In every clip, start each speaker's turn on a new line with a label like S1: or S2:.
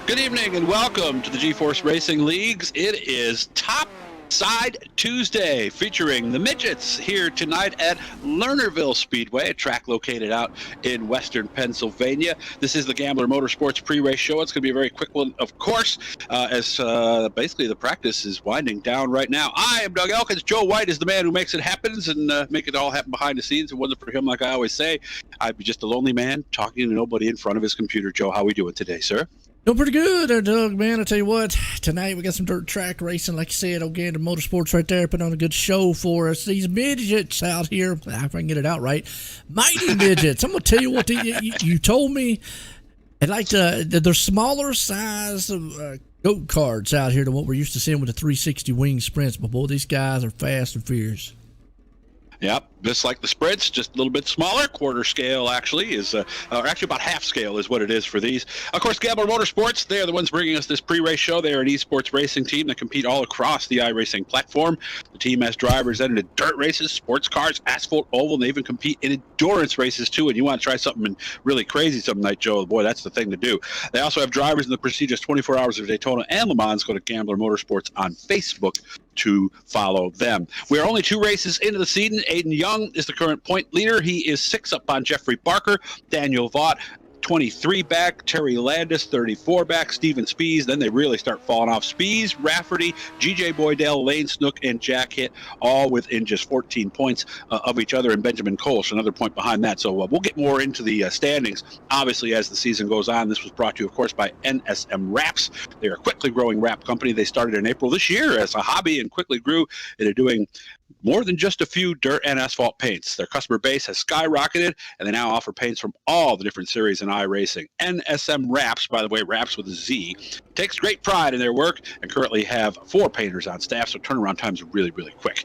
S1: Good evening and welcome to the GeForce Racing Leagues. It is Top Side Tuesday featuring the Midgets here tonight at Lernerville Speedway, a track located out in western Pennsylvania. This is the Gambler Motorsports pre-race show. It's going to be a very quick one, of course, as basically the practice is winding down right now. I am Doug Elkins. Joe White is the man who makes it happen and make it all happen behind the scenes. If it wasn't for him, like I always say, I'd be just a lonely man talking to nobody in front of his computer. Joe, how are we doing today, sir?
S2: Doing pretty good there, Doug, man. I tell you what, tonight we got some dirt track racing, like you said. Gander Motorsports right there, putting on a good show for us. These midgets out here, if I can get it out right, mighty midgets. I'm gonna tell you what, you told me, and like they're smaller size of goat carts out here than what we're used to seeing with the 360 wing sprints. But boy, these guys are fast and fierce.
S1: Yep, just like the sprints, just a little bit smaller. Quarter scale actually is, or actually about half scale is what it is for these. Of course, Gambler Motorsports, they're the ones bringing us this pre-race show. They are an esports racing team that compete all across the iRacing platform. The team has drivers that into dirt races, sports cars, asphalt, oval, and they even compete in endurance races too. And you want to try something really crazy some night, Joe, boy, that's the thing to do. They also have drivers in the prestigious 24 Hours of Daytona and Le Mans. Go to Gambler Motorsports on Facebook to follow them. We are only 2 races into the season. Aiden Young is the current point leader. He is 6 up on Jeffrey Barker, Daniel Vaught, 23 back, Terry Landis, 34 back, Steven Spees. Then they really start falling off. Spees, Rafferty, GJ Boydell, Lane Snook, and Jack Hitt, all within just 14 points of each other, and Benjamin Kolsch, another point behind that. So we'll get more into the standings, obviously, as the season goes on. This was brought to you, of course, by NSM Wraps. They're a quickly growing wrap company. They started in April this year as a hobby and quickly grew into doing more than just a few dirt and asphalt paints. Their customer base has skyrocketed, and they now offer paints from all the different series in iRacing. NSM Wraps, by the way, Wraps with a Z, takes great pride in their work and currently have 4 painters on staff, so turnaround times are really, really quick.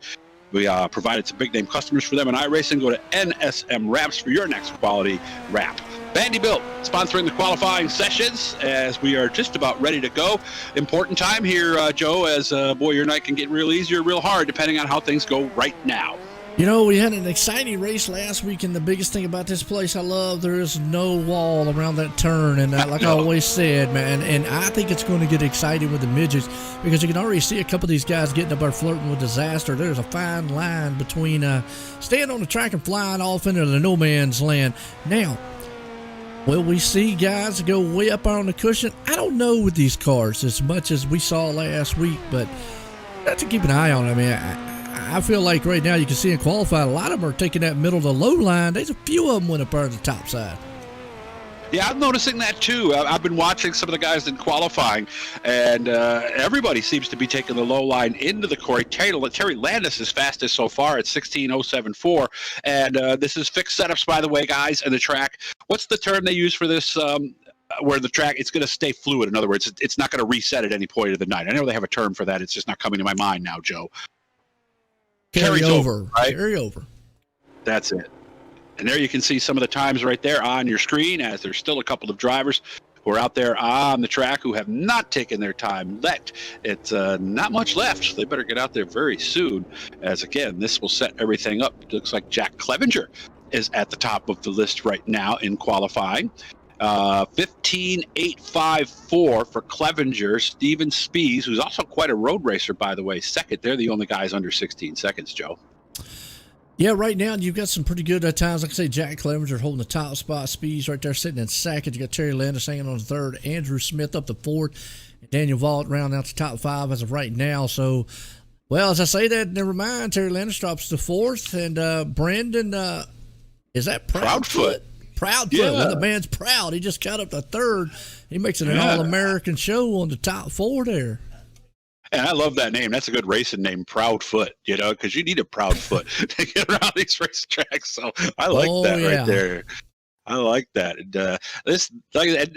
S1: We provided some big-name customers for them in iRacing. Go to NSM Wraps for your next quality wrap. Vanderbilt sponsoring the qualifying sessions as we are just about ready to go. Important time here, Joe, as boy, your night can get real easy or real hard depending on how things go right now.
S2: You know, we had an exciting race last week, and the biggest thing about this place I love, there is no wall around that turn, and like I always said, man, and I think it's going to get exciting with the midgets because you can already see a couple of these guys getting up there flirting with disaster. There's a fine line between staying on the track and flying off into the no man's land. Now, will we see guys go way up on the cushion? I don't know with these cars as much as we saw last week, but have to keep an eye on it. I mean, I feel like right now you can see in qualifying, a lot of them are taking that middle to low line. There's a few of them went up there on the top side.
S1: Yeah, I'm noticing that too. I've been watching some of the guys in qualifying, and everybody seems to be taking the low line into the quarry. Terry Landis is fastest so far at 16.074, and this is fixed setups, by the way, guys, and the track. What's the term they use for this? Where the track, it's going to stay fluid. In other words, it's not going to reset at any point of the night. I know they have a term for that. It's just not coming to my mind now, Joe.
S2: Carry over,
S1: right?
S2: Carry over.
S1: That's it. And there you can see some of the times right there on your screen, as there's still a couple of drivers who are out there on the track who have not taken their time yet. It's not much left. So they better get out there very soon, as again, this will set everything up. It looks like Jack Clevenger is at the top of the list right now in qualifying. 15.854 for Clevenger. Steven Spees, who's also quite a road racer, by the way, second. They're the only guys under 16 seconds, Joe.
S2: Yeah, right now you've got some pretty good times. Like I say, Jack Clevenger holding the top spot. Spees right there sitting in second. You got Terry Landis hanging on the third. Andrew Smith up the fourth. And Daniel Vaught rounding out the top 5 as of right now. So, well, as I say that, never mind. Terry Landis drops to fourth. And Brandon, is that Proudfoot? Proudfoot.
S1: Yeah.
S2: Well, the man's proud. He just got up to third. He makes it an all-American show on the top 4 there.
S1: And I love that name. That's a good racing name, Proudfoot, you know, because you need a Proudfoot to get around these racetracks. So I like that right there. I like that. And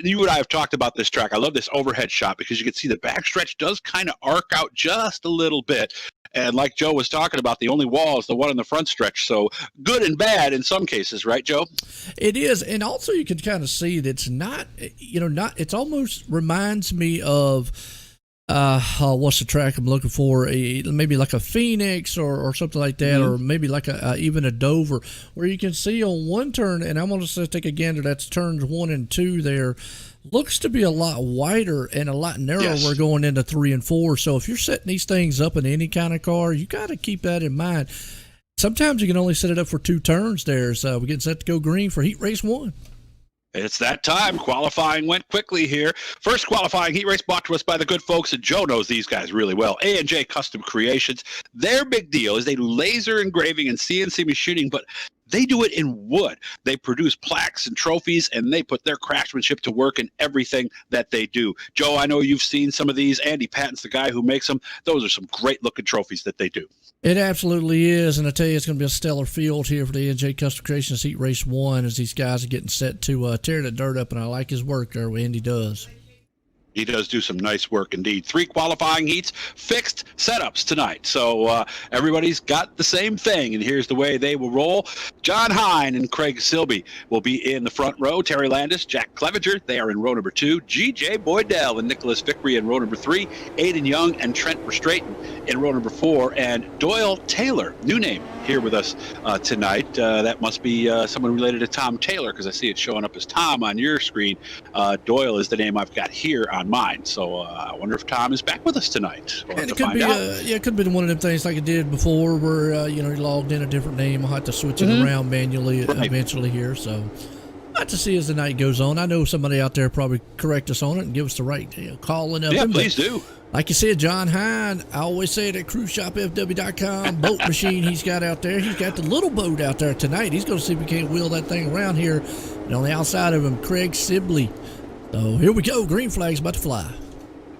S1: you and I have talked about this track. I love this overhead shot because you can see the backstretch does kind of arc out just a little bit. And like Joe was talking about, the only wall is the one in the front stretch. So good and bad in some cases, right, Joe?
S2: It is. And also you can kind of see that it's not, it almost reminds me of, what's the track I'm looking for? Maybe like a Phoenix or something like that, or maybe like even a Dover, where you can see on one turn, and I'm going to take a gander, that's turns 1 and 2 there. looks to be a lot wider and a lot narrower
S1: Yes.
S2: going into 3 and 4. So if you're setting these things up in any kind of car, you got to keep that in mind. Sometimes you can only set it up for 2 turns there. So we're getting set to go green for heat race 1.
S1: It's that time. Qualifying went quickly here. First qualifying heat race brought to us by the good folks, and Joe knows these guys really well. A&J Custom Creations. Their big deal is they do laser engraving and CNC machining, but they do it in wood. They produce plaques and trophies, and they put their craftsmanship to work in everything that they do. Joe, I know you've seen some of these. Andy Patton's the guy who makes them. Those are some great-looking trophies that they do.
S2: It absolutely is, and I tell you, it's going to be a stellar field here for the A&J Custom Creations Heat Race 1 as these guys are getting set to tear the dirt up, and I like his work there, what Andy does.
S1: He does do some nice work indeed. 3 qualifying heats, fixed setups tonight. So everybody's got the same thing, and here's the way they will roll. John Hine and Craig Silby will be in the front row. Terry Landis, Jack Clevenger, they are in row number 2. G.J. Boydell and Nicholas Vickery in row number 3. Aiden Young and Trent Verstraeten in row number 4. And Doyle Taylor, new name, here with us tonight. That must be someone related to Tom Taylor, because I see it showing up as Tom on your screen. Doyle is the name I've got here on mine. So I wonder if Tom is back with us tonight. We'll have
S2: And
S1: to
S2: it could
S1: find
S2: be,
S1: out.
S2: it could have been one of them things like it did before, where he logged in a different name. I'll have to switch it around manually eventually here. So I'll have to see as the night goes on. I know somebody out there probably correct us on it and give us the right calling of him.
S1: Please do.
S2: Like you said, John Hine, I always say it at cruiseshopfw.com, boat machine he's got out there. He's got the little boat out there tonight. He's going to see if we can't wheel that thing around here. And on the outside of him, Craig Sibley. So here we go. Green flag's about to fly.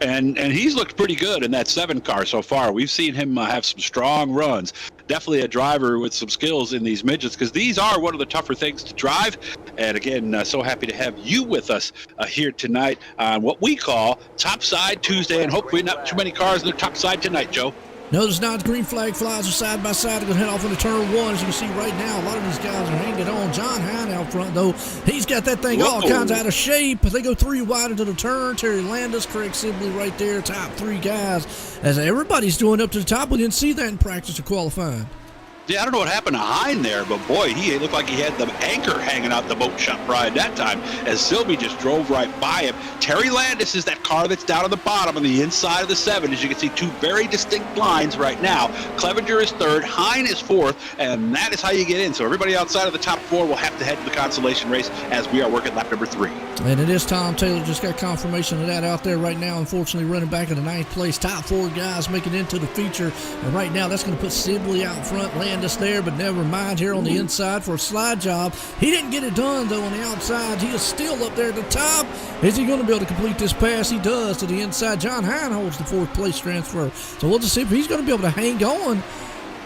S1: And he's looked pretty good in that 7 car so far. We've seen him have some strong runs. Definitely a driver with some skills in these midgets, because these are one of the tougher things to drive. And again, so happy to have you with us here tonight on what we call Topside Tuesday, and hopefully not too many cars in the topside tonight, Joe.
S2: No, there's not. Green flag flies are side by side. They're going to head off into turn 1. As you can see right now, a lot of these guys are hanging on. John Hine out front, though. He's got that thing all kinds out of shape. They go 3 wide into the turn. Terry Landis, Craig Sibley right there, top 3 guys. As everybody's doing up to the top. We didn't see that in practice or qualifying.
S1: Yeah, I don't know what happened to Hine there, but boy, he looked like he had the anchor hanging out the boat shop ride that time as Silby just drove right by him. Terry Landis is that car that's down on the bottom on the inside of the 7. As you can see, 2 very distinct lines right now. Clevenger is 3rd, Hine is 4th, and that is how you get in. So everybody outside of the top 4 will have to head to the consolation race as we are working lap number 3.
S2: And it is Tom Taylor. Just got confirmation of that out there right now. Unfortunately, running back in the 9th place. Top 4 guys making it into the feature. And right now, that's going to put Sibley out front. Landis there, but never mind here on the inside for a slide job. He didn't get it done, though, on the outside. He is still up there at the top. Is he going to be able to complete this pass? He does to the inside. John Hine holds the 4th place transfer. So we'll just see if he's going to be able to hang on.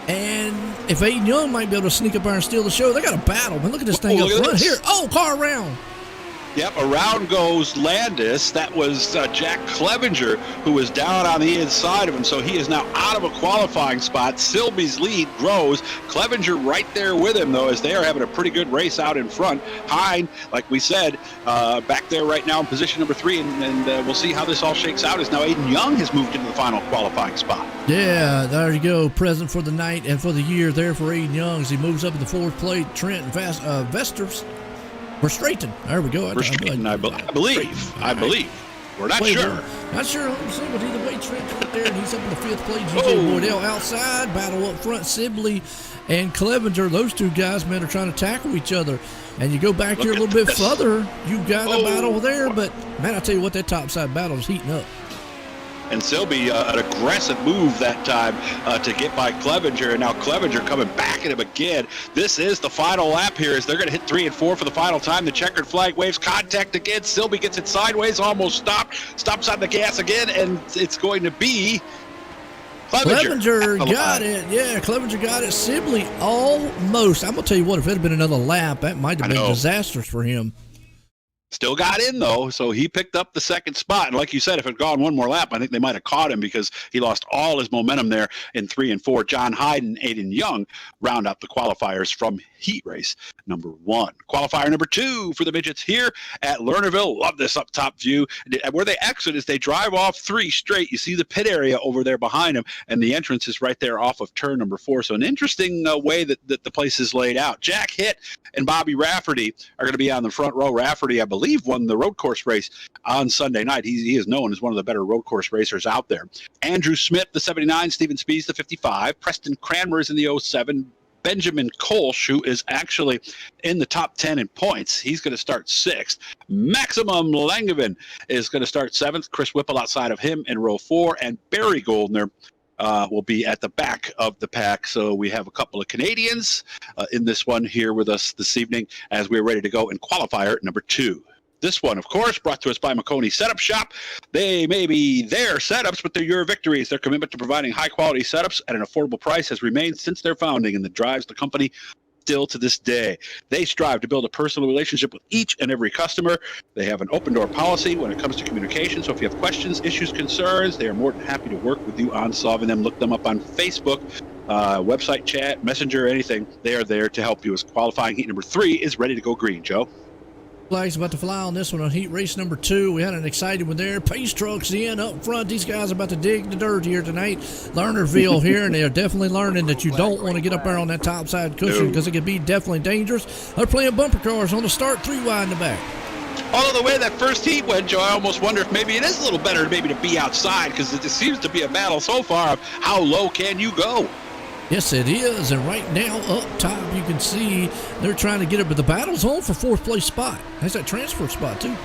S2: And if Aiden Young might be able to sneak up there and steal the show. They got a battle. Man, look at this thing up front here. Oh, car around.
S1: Yep, around goes Landis. That was Jack Clevenger, who was down on the inside of him, so he is now out of a qualifying spot. Silby's lead grows. Clevenger right there with him, though, as they are having a pretty good race out in front. Hine, like we said, back there right now in position number 3, and we'll see how this all shakes out, as now Aiden Young has moved into the final qualifying spot.
S2: Yeah, there you go. Present for the night and for the year there for Aiden Young as he moves up in the 4th plate. Trent Vesters. Verstraeten. There we go.
S1: Verstraeten, I believe. We're not sure.
S2: Not sure 100%, but either way, Trent's right there, and he's up in the 5th plate. G.J. Boydell outside. Battle up front. Sibley and Clevenger. Those 2 guys, man, are trying to tackle each other. And you go back here a little bit further, you've got a battle there. But, man, I tell you what, that topside battle is heating up.
S1: And Silby, an aggressive move that time to get by Clevenger. And now Clevenger coming back at him again. This is the final lap here as they're going to hit 3 and 4 for the final time. The checkered flag waves contact again. Silby gets it sideways, almost stops on the gas again, and it's going to be Clevenger
S2: got it. Yeah, Clevenger got it. Sibley almost. I'm going to tell you what, if it had been another lap, that might have been disastrous for him.
S1: Still got in, though, so he picked up the 2nd spot. And like you said, if it had gone one more lap, I think they might have caught him because he lost all his momentum there in 3 and 4. John Hyde and Aiden Young round up the qualifiers from heat race number 1. Qualifier number 2 for the midgets here at Lernerville. Love this up top view. Where they exit is they drive off 3 straight. You see the pit area over there behind them, and the entrance is right there off of turn number 4. So an interesting way that the place is laid out. Jack Hitt and Bobby Rafferty are going to be on the front row. Rafferty, I believe, believe, won the road course race on Sunday night. He is known as one of the better road course racers out there. Andrew Smith, the 79, Stephen Spees, the 55, Preston Cranmer is in the 07, Benjamin Kolsch, who is actually in the top 10 in points. He's going to start 6th. Maximum Langevin is going to start 7th. Chris Whipple outside of him in row 4. And Barry Goldner will be at the back of the pack. So we have a couple of Canadians in this one here with us this evening as we're ready to go in qualifier number 2. This one, of course, brought to us by McConey Setup Shop. They may be their setups, but they're your victories. Their commitment to providing high-quality setups at an affordable price has remained since their founding, and that drives the company still to this day. They strive to build a personal relationship with each and every customer. They have an open-door policy when it comes to communication, so if you have questions, issues, concerns, they are more than happy to work with you on solving them. Look them up on Facebook, website chat, messenger, anything. They are there to help you. As qualifying heat number 3 is ready to go green, Joe.
S2: Flags about to fly on this one on heat race number 2. We had an exciting one there. Pace trucks in up front. These guys are about to dig the dirt here tonight. Lernerville here, and they're definitely learning that you don't want to get up there on that top side cushion because it can be definitely dangerous. They're playing bumper cars on the start, 3 wide in the back.
S1: Although the way that first heat went, Joe, I almost wonder if maybe it is a little better maybe to be outside, because it seems to be a battle so far of how low can you go.
S2: Yes, it is, and right now up top you can see they're trying to get it, but the battle's on for 4th place spot. That's that transfer spot too.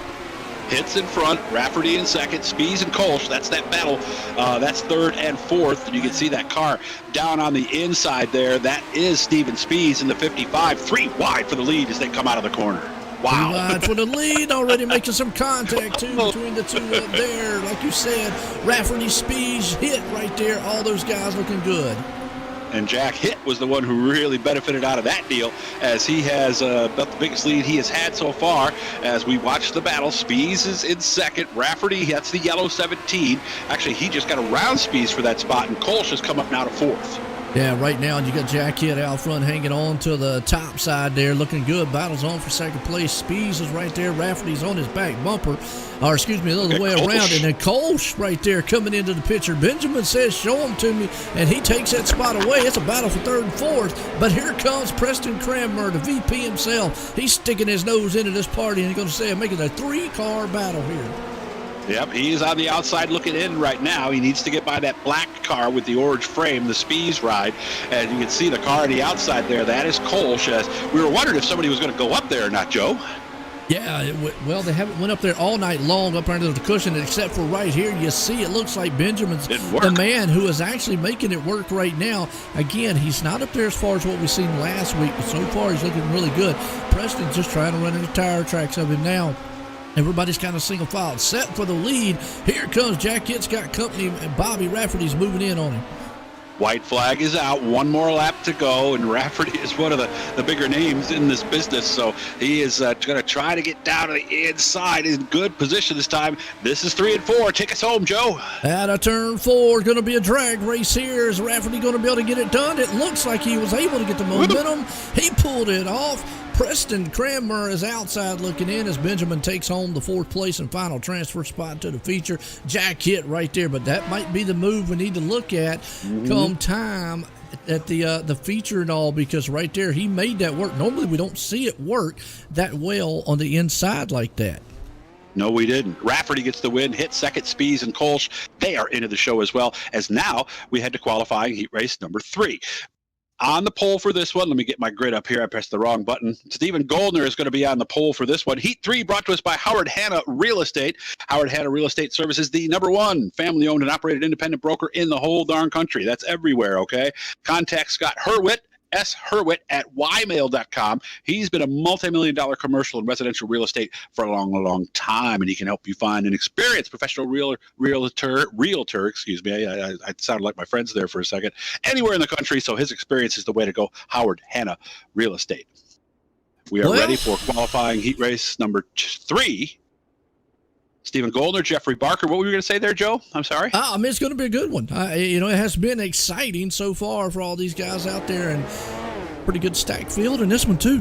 S1: Hits in front, Rafferty in 2nd, Spees and Kolsch. That's that battle. That's 3rd and 4th. And you can see that car down on the inside there. That is Stephen Spees in the 55. 3 wide for the lead as they come out of the corner. Wow.
S2: 3 wide for the lead, already making some contact too between the two up there. Like you said, Rafferty, Spees hit right there. All those guys looking good.
S1: And Jack Hitt was the one who really benefited out of that deal, as he has about the biggest lead he has had so far as we watch the battle. Spees is in 2nd. Rafferty, that's the yellow 17. Actually, he just got around Spees for that spot, and Kolsch has come up now to 4th.
S2: Yeah, right now you got Jack Hitt out front hanging on to the top side there, looking good. Battle's on for 2nd place. Spees is right there. Rafferty's on his back bumper, or excuse me, the other way around. And then Kolsch right there coming into the picture. Benjamin says, "Show him to me," and he takes that spot away. It's a battle for 3rd and 4th. But here comes Preston Cranmer, the VP himself. He's sticking his nose into this party, and he's going to say, "Make it a 3-car battle here."
S1: Yep, he's on the outside looking in right now. He needs to get by that black car with the orange frame, the Spees ride. And you can see the car on the outside there. That is Kolsch. As we were wondering if somebody was going to go up there or not, Joe.
S2: Yeah, well, they haven't went up there all night long up under the cushion, except for right here. You see, it looks like Benjamin's the man who is actually making it work right now. Again, he's not up there as far as what we've seen last week, but so far he's looking really good. Preston's just trying to run into tire tracks of him now. Everybody's kind of single file set for the lead. Here comes Jack Hitt's got company, and Bobby Rafferty's moving in on him.
S1: White flag is out. 1 more lap to go, and Rafferty is one of the bigger names in this business, so he is going to try to get down to the inside. In good position this time. This is 3 and 4. Take us home, Joe.
S2: At a turn 4, going to be a drag race here. Is Rafferty going to be able to get it done? It looks like he was able to get the momentum. He pulled it off. Preston Cranmer is outside looking in as Benjamin takes home the 4th place and final transfer spot to the feature. Jack Hitt right there, but that might be the move we need to look at come time at the feature and all, because right there he made that work. Normally we don't see it work that well on the inside like that.
S1: No, we didn't. Rafferty gets the win. Hitt 2nd, Spees and Kolsch, they are into the show as well, as now we head to qualifying heat race number 3. On the pole for this one, let me get my grid up here. I pressed the wrong button. Stephen Goldner is going to be on the pole for this one. Heat 3 brought to us by Howard Hanna Real Estate. Howard Hanna Real Estate Services, the #1 family-owned and operated independent broker in the whole darn country. That's everywhere, okay? Contact Scott Hurwitz, Hurwitz at ymail.com. He's been a multi-million-dollar commercial and residential real estate for a long, long time, and he can help you find an experienced professional realtor. Excuse me, I sounded like my friends there for a second. Anywhere in the country, so his experience is the way to go. Howard Hanna Real Estate. We are ready for qualifying heat race number 3. Stephen Goldner, Jeffrey Barker. What were you going to say there, Joe? I'm sorry.
S2: I mean, it's going to be a good one. It has been exciting so far for all these guys out there, and pretty good stack field in this one too.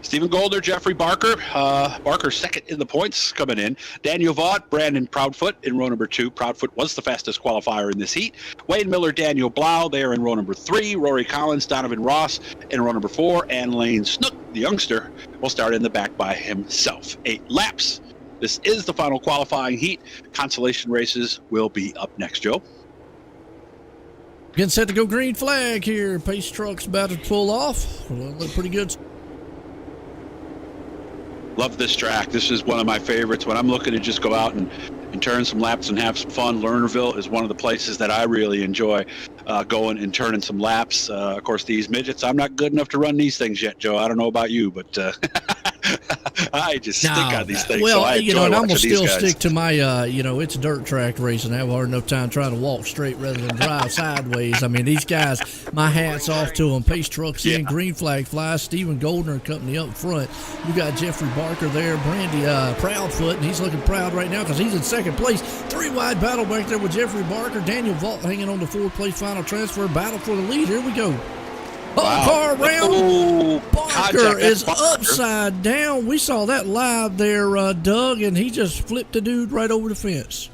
S1: Stephen Goldner, Jeffrey Barker. Barker second in the points coming in. Daniel Vaught, Brandon Proudfoot in row number 2. Proudfoot was the fastest qualifier in this heat. Wayne Miller, Daniel Blau, they are in row number 3. Rory Collins, Donovan Ross in row number 4. And Lane Snook, the youngster, will start in the back by himself. 8 laps. This is the final qualifying heat. Consolation races will be up next, Joe.
S2: Getting set to go green flag here. Pace truck's about to pull off. Look pretty good.
S1: Love this track. This is one of my favorites. When I'm looking to just go out and turn some laps and have some fun, Lernerville is one of the places that I really enjoy going and turning some laps. Of course, these midgets, I'm not good enough to run these things yet, Joe. I don't know about you, but I just stick on these things.
S2: Well,
S1: so I
S2: and I'm going to still
S1: guys.
S2: stick to my, it's dirt track racing. I have a hard enough time trying to walk straight rather than drive sideways. I mean, these guys, my hat's off to them. Pace trucks in, green flag flies. Stephen Goldner and company up front. You got Jeffrey Barker there, Brandy Proudfoot, and he's looking proud right now because he's in second place. 3-wide battle back there with Jeffrey Barker. Daniel Vaught hanging on the 4th place final transfer. Battle for the lead. Here we go. Car round. Barker is upside down. We saw that live there, Doug, and he just flipped the dude right over the fence.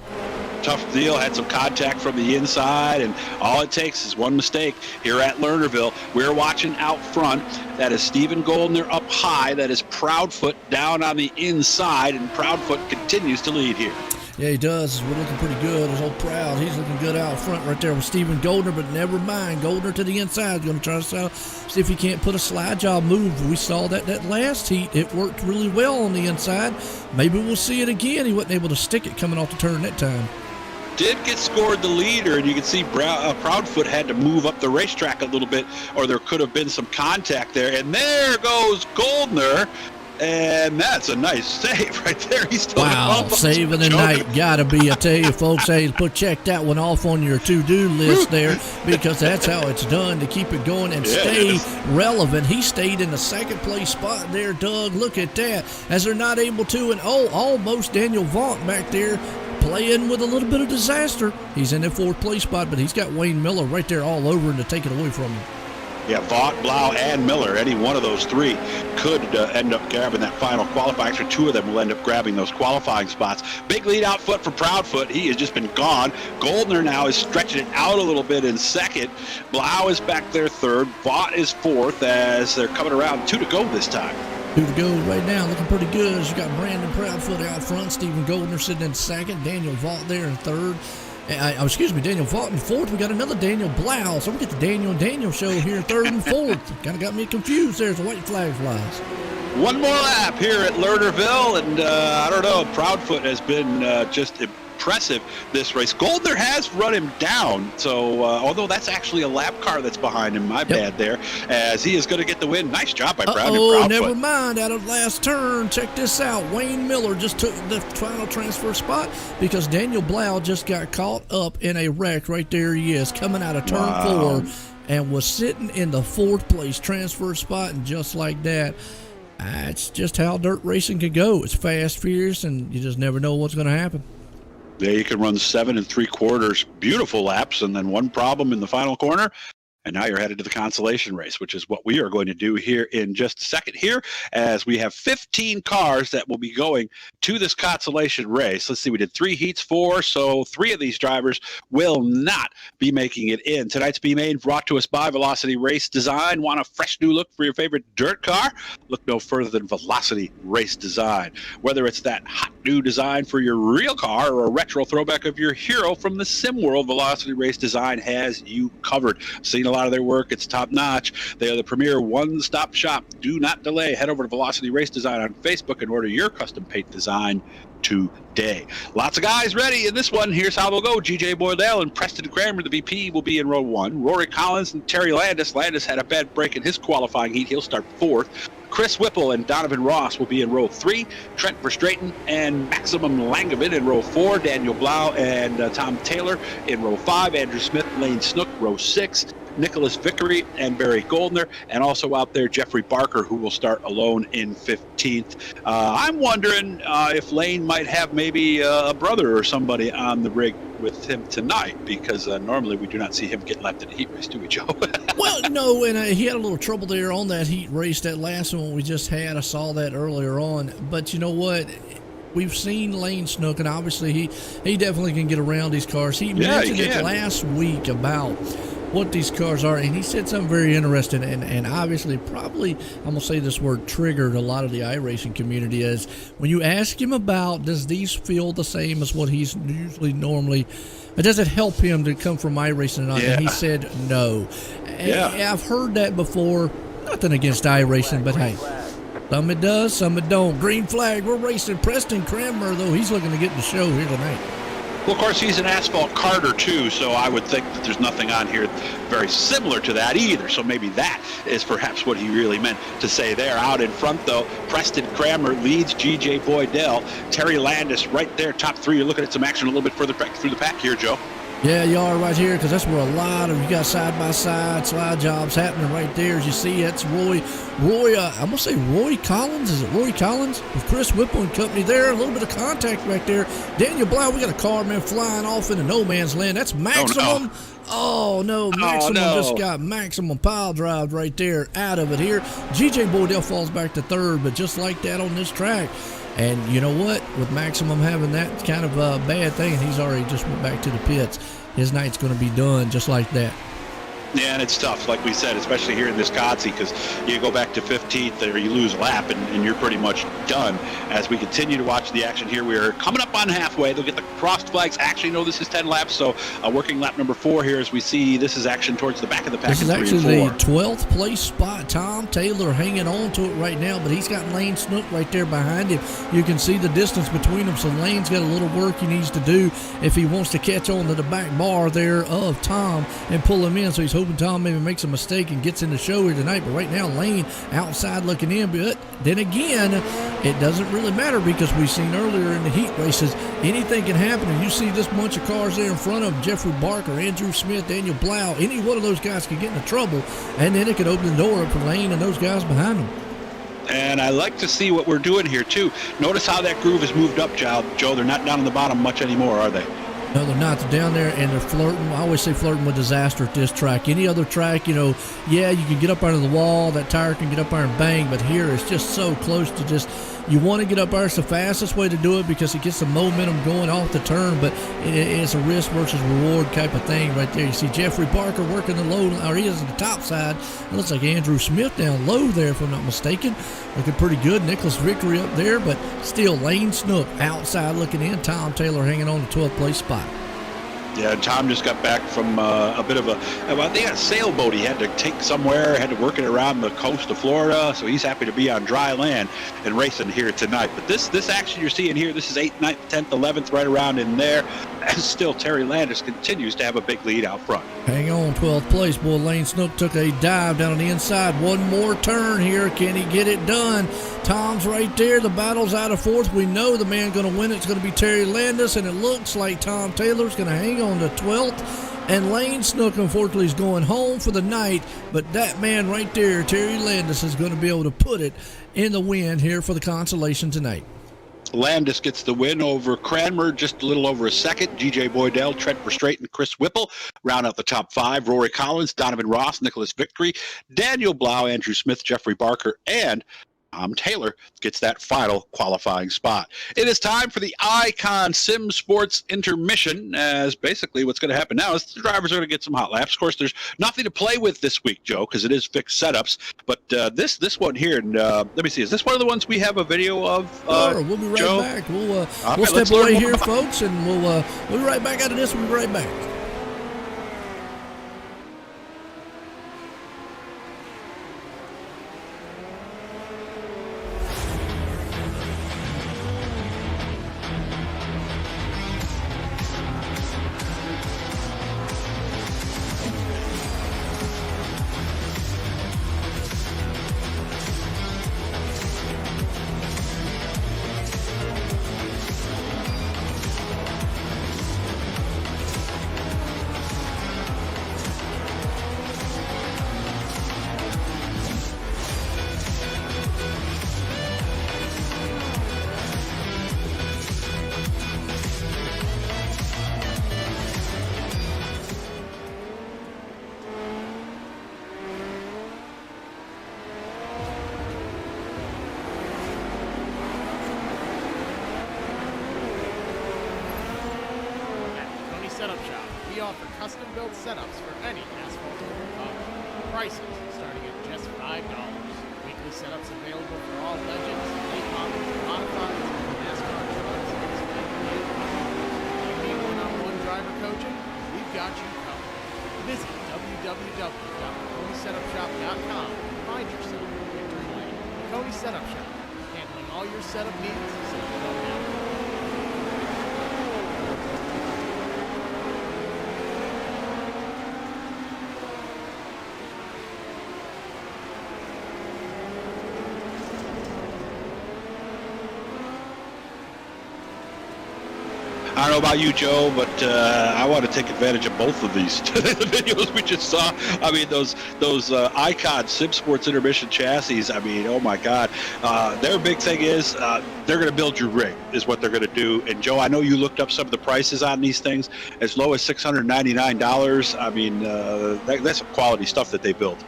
S1: Tough deal. Had some contact from the inside, and all it takes is one mistake here at Lernerville. We're watching out front. That is Stephen Goldner up high. That is Proudfoot down on the inside, and Proudfoot continues to lead here.
S2: Yeah, he does. We're looking pretty good. His old Proud, he's looking good out front right there with Stephen Goldner, but never mind. Goldner to the inside. Going to try to see if he can't put a slide job move. We saw that last heat. It worked really well on the inside. Maybe we'll see it again. He wasn't able to stick it coming off the turn that time.
S1: Did get scored the leader, and you can see Proudfoot had to move up the racetrack a little bit, or there could have been some contact there. And there goes Goldner. And that's a nice save right there. He's still
S2: saving the night. Gotta be. I tell you, folks, hey, check that one off on your to-do list there, because that's how it's done to keep it going and stay relevant. He stayed in the 2nd place spot there, Doug. Look at that. As they're not able to, and almost Daniel Vaught back there playing with a little bit of disaster. He's in the 4th place spot, but he's got Wayne Miller right there all over him to take it away from him.
S1: Yeah, Vaught, Blau, and Miller, any one of those 3 could end up grabbing that final qualifying. Actually, 2 of them will end up grabbing those qualifying spots. Big lead out foot for Proudfoot. He has just been gone. Goldner now is stretching it out a little bit in 2nd. Blau is back there 3rd. Vaught is 4th as they're coming around. 2 to go this time.
S2: 2 to go right now, looking pretty good. You got Brandon Proudfoot out front, Stephen Goldner sitting in 2nd, Daniel Vaught there in 3rd. Daniel Vaught in 4th. We got another Daniel Blau. So we get the Daniel and Daniel show here in 3rd and 4th. Kind of got me confused there as the white flag flies.
S1: One more lap here at Lernerville, and I don't know, Proudfoot has been just impressive this race. Goldner has run him down, so although that's actually a lap car that's behind him, my bad there, as he is going to get the win. Nice job by Brandon Proudfoot.
S2: Never mind, out of last turn. Check this out. Wayne Miller just took the final transfer spot because Daniel Blau just got caught up in a wreck. Right there he is, coming out of turn 4 and was sitting in the 4th place transfer spot, and just like that, that's just how dirt racing can go. It's fast, fierce, and you just never know what's going to happen.
S1: There you can run 7 3/4 beautiful laps, and then one problem in the final corner, and now you're headed to the consolation race, which is what we are going to do here in just a second here, as we have 15 cars that will be going to this consolation race. Let's see, we did 3 heats, 4, so 3 of these drivers will not be making it in. Tonight's B-Main brought to us by Velocity Race Design. Want a fresh new look for your favorite dirt car? Look no further than Velocity Race Design. Whether it's that hot new design for your real car or a retro throwback of your hero from the sim world, Velocity Race Design has you covered. Seen a lot of their work. It's top notch. They are the premier one-stop shop. Do not delay. Head over to Velocity Race Design on Facebook and order your custom paint design today. Lots of guys ready in this one. Here's how they'll go. GJ Boydell and Preston Kramer, the VP, will be in row 1. Rory Collins and Terry Landis. Landis had a bad break in his qualifying heat. He'll start 4th. Chris Whipple and Donovan Ross will be in row 3. Trent Verstraeten and Maximum Langevin in row 4. Daniel Blau and Tom Taylor in row 5. Andrew Smith, Lane Snook, row 6. Nicholas Vickery, and Barry Goldner, and also out there Jeffrey Barker, who will start alone in 15th. I'm wondering if Lane might have maybe a brother or somebody on the rig with him tonight, because normally we do not see him get left in a heat race, do we, Joe?
S2: Well, no, and he had a little trouble there on that heat race, that last one we just had. I saw that earlier on. But you know what? We've seen Lane Snook, and obviously he definitely can get around these cars. He mentioned it last week about what these cars are, and he said something very interesting, and obviously probably, I'm going to say this word, triggered a lot of the iRacing community, is when you ask him about, does these feel the same as what he's usually normally, does it help him to come from iRacing or not? And he said no. I've heard that before. Nothing against iRacing, but hey, some it does, some it don't. Green flag, we're racing. Preston Cranmer, though, he's looking to get in the show here tonight.
S1: Well, of course, he's an asphalt carter, too, so I would think that there's nothing on here very similar to that either. So maybe that is perhaps what he really meant to say there. Out in front, though, Preston Cranmer leads G.J. Boydell. Terry Landis right there, top three. You're looking at some action a little bit further back through the pack here, Joe.
S2: Yeah, you are right here, because that's where a lot of, you got side-by-side slide jobs happening right there. As you see, that's Roy, I'm going to say Roy Collins. Is it Roy Collins? With Chris Whipple and company there. A little bit of contact right there. Daniel Blau, we got a car, man, flying off into no man's land. That's Maximum. Oh, no. Maximum just got Maximum pile drive right there out of it here. G.J. Boydell falls back to third, but just like that on this track. And you know what? With Maximum having that kind of a bad thing, and he's already just went back to the pits, his night's going to be done just like that.
S1: Yeah, and it's tough, like we said, especially here in Wisconsin, because you go back to 15th or you lose a lap and you're pretty much done. As we continue to watch the action here, we're coming up on halfway. They'll get the crossed flags. Actually, no, this is 10 laps, so working lap number 4 here as we see this is action towards the back of the pack. This
S2: is actually the 12th place spot. Tom Taylor hanging on to it right now, but he's got Lane Snook right there behind him. You can see the distance between them, so Lane's got a little work he needs to do if he wants to catch on to the back bar there of Tom and pull him in. So he's hoping Tom maybe makes a mistake and gets in the show here tonight. But right now, Lane outside looking in. But then again, it doesn't really matter, because we've seen earlier in the heat races, anything can happen. And you see this bunch of cars there in front of Jeffrey Barker, Andrew Smith, Daniel Blau. Any one of those guys could get into trouble, and then it could open the door up for Lane and those guys behind him.
S1: And I like to see what we're doing here, too. Notice how that groove has moved up, Joe. They're not down on the bottom much anymore, are they?
S2: No, they're not. They're down there, and they're flirting. I always say flirting with disaster at this track. Any other track, you know, yeah, you can get up under the wall. That tire can get up there and bang, but here it's just so close to just, you want to get up there. It's the fastest way to do it because it gets the momentum going off the turn, but it's a risk versus reward type of thing right there. You see Jeffrey Barker working the low, or he is on the top side. It looks like Andrew Smith down low there, if I'm not mistaken. Looking pretty good. Nicholas Vickery up there, but still Lane Snook outside looking in. Tom Taylor hanging on the 12th place spot.
S1: Yeah, Tom just got back from a bit of they had a sailboat he had to take somewhere, had to work it around the coast of Florida, so he's happy to be on dry land and racing here tonight. But this action you're seeing here, this is 8th, 9th, 10th, 11th, right around in there. And still Terry Landis continues to have a big lead out front.
S2: Hang on, 12th place. Boy, Lane Snook took a dive down on the inside. One more turn here. Can he get it done? Tom's right there. The battle's out of 4th. We know the man going to win. It's going to be Terry Landis, and it looks like Tom Taylor's going to hang on to 12th. And Lane Snook, unfortunately, is going home for the night. But that man right there, Terry Landis, is going to be able to put it in the win here for the consolation tonight.
S1: Landis gets the win over Cranmer, just a little over a second. G.J. Boydell, Trent Verstraeten, and Chris Whipple round out the top 5. Rory Collins, Donovan Ross, Nicholas Vickery, Daniel Blau, Andrew Smith, Jeffrey Barker, and Tom Taylor gets that final qualifying spot. It is time for the Icon Sim Sports intermission, as basically what's going to happen now is the drivers are going to get some hot laps. Of course, there's nothing to play with this week, Joe, because it is fixed setups. But this one here, and let me see, is this one of the ones we have a video of?
S2: Sure, we'll be right
S1: Joe?
S2: back. We'll step away here, folks, and we'll be right back out of this. We'll be right back.
S3: Setup Shop. We offer custom-built setups for any asphalt car. Prices starting at just $5. Weekly setups available for all Legends, A-models, modifieds, NASCAR trucks, and you need one-on-one driver coaching? We've got you covered. Visit www.McConeySetupShop.com and find yourself in Victory Lane. McConey Setup Shop, handling all your setup needs so you don't have to.
S1: I don't know about you, Joe, but I want to take advantage of both of these the videos we just saw. I mean, those Icon Sim Sports Intermission chassis. I mean, oh my God, their big thing is they're going to build your rig, is what they're going to do. And Joe, I know you looked up some of the prices on these things, as low as $699. I mean, that's some quality stuff that they build.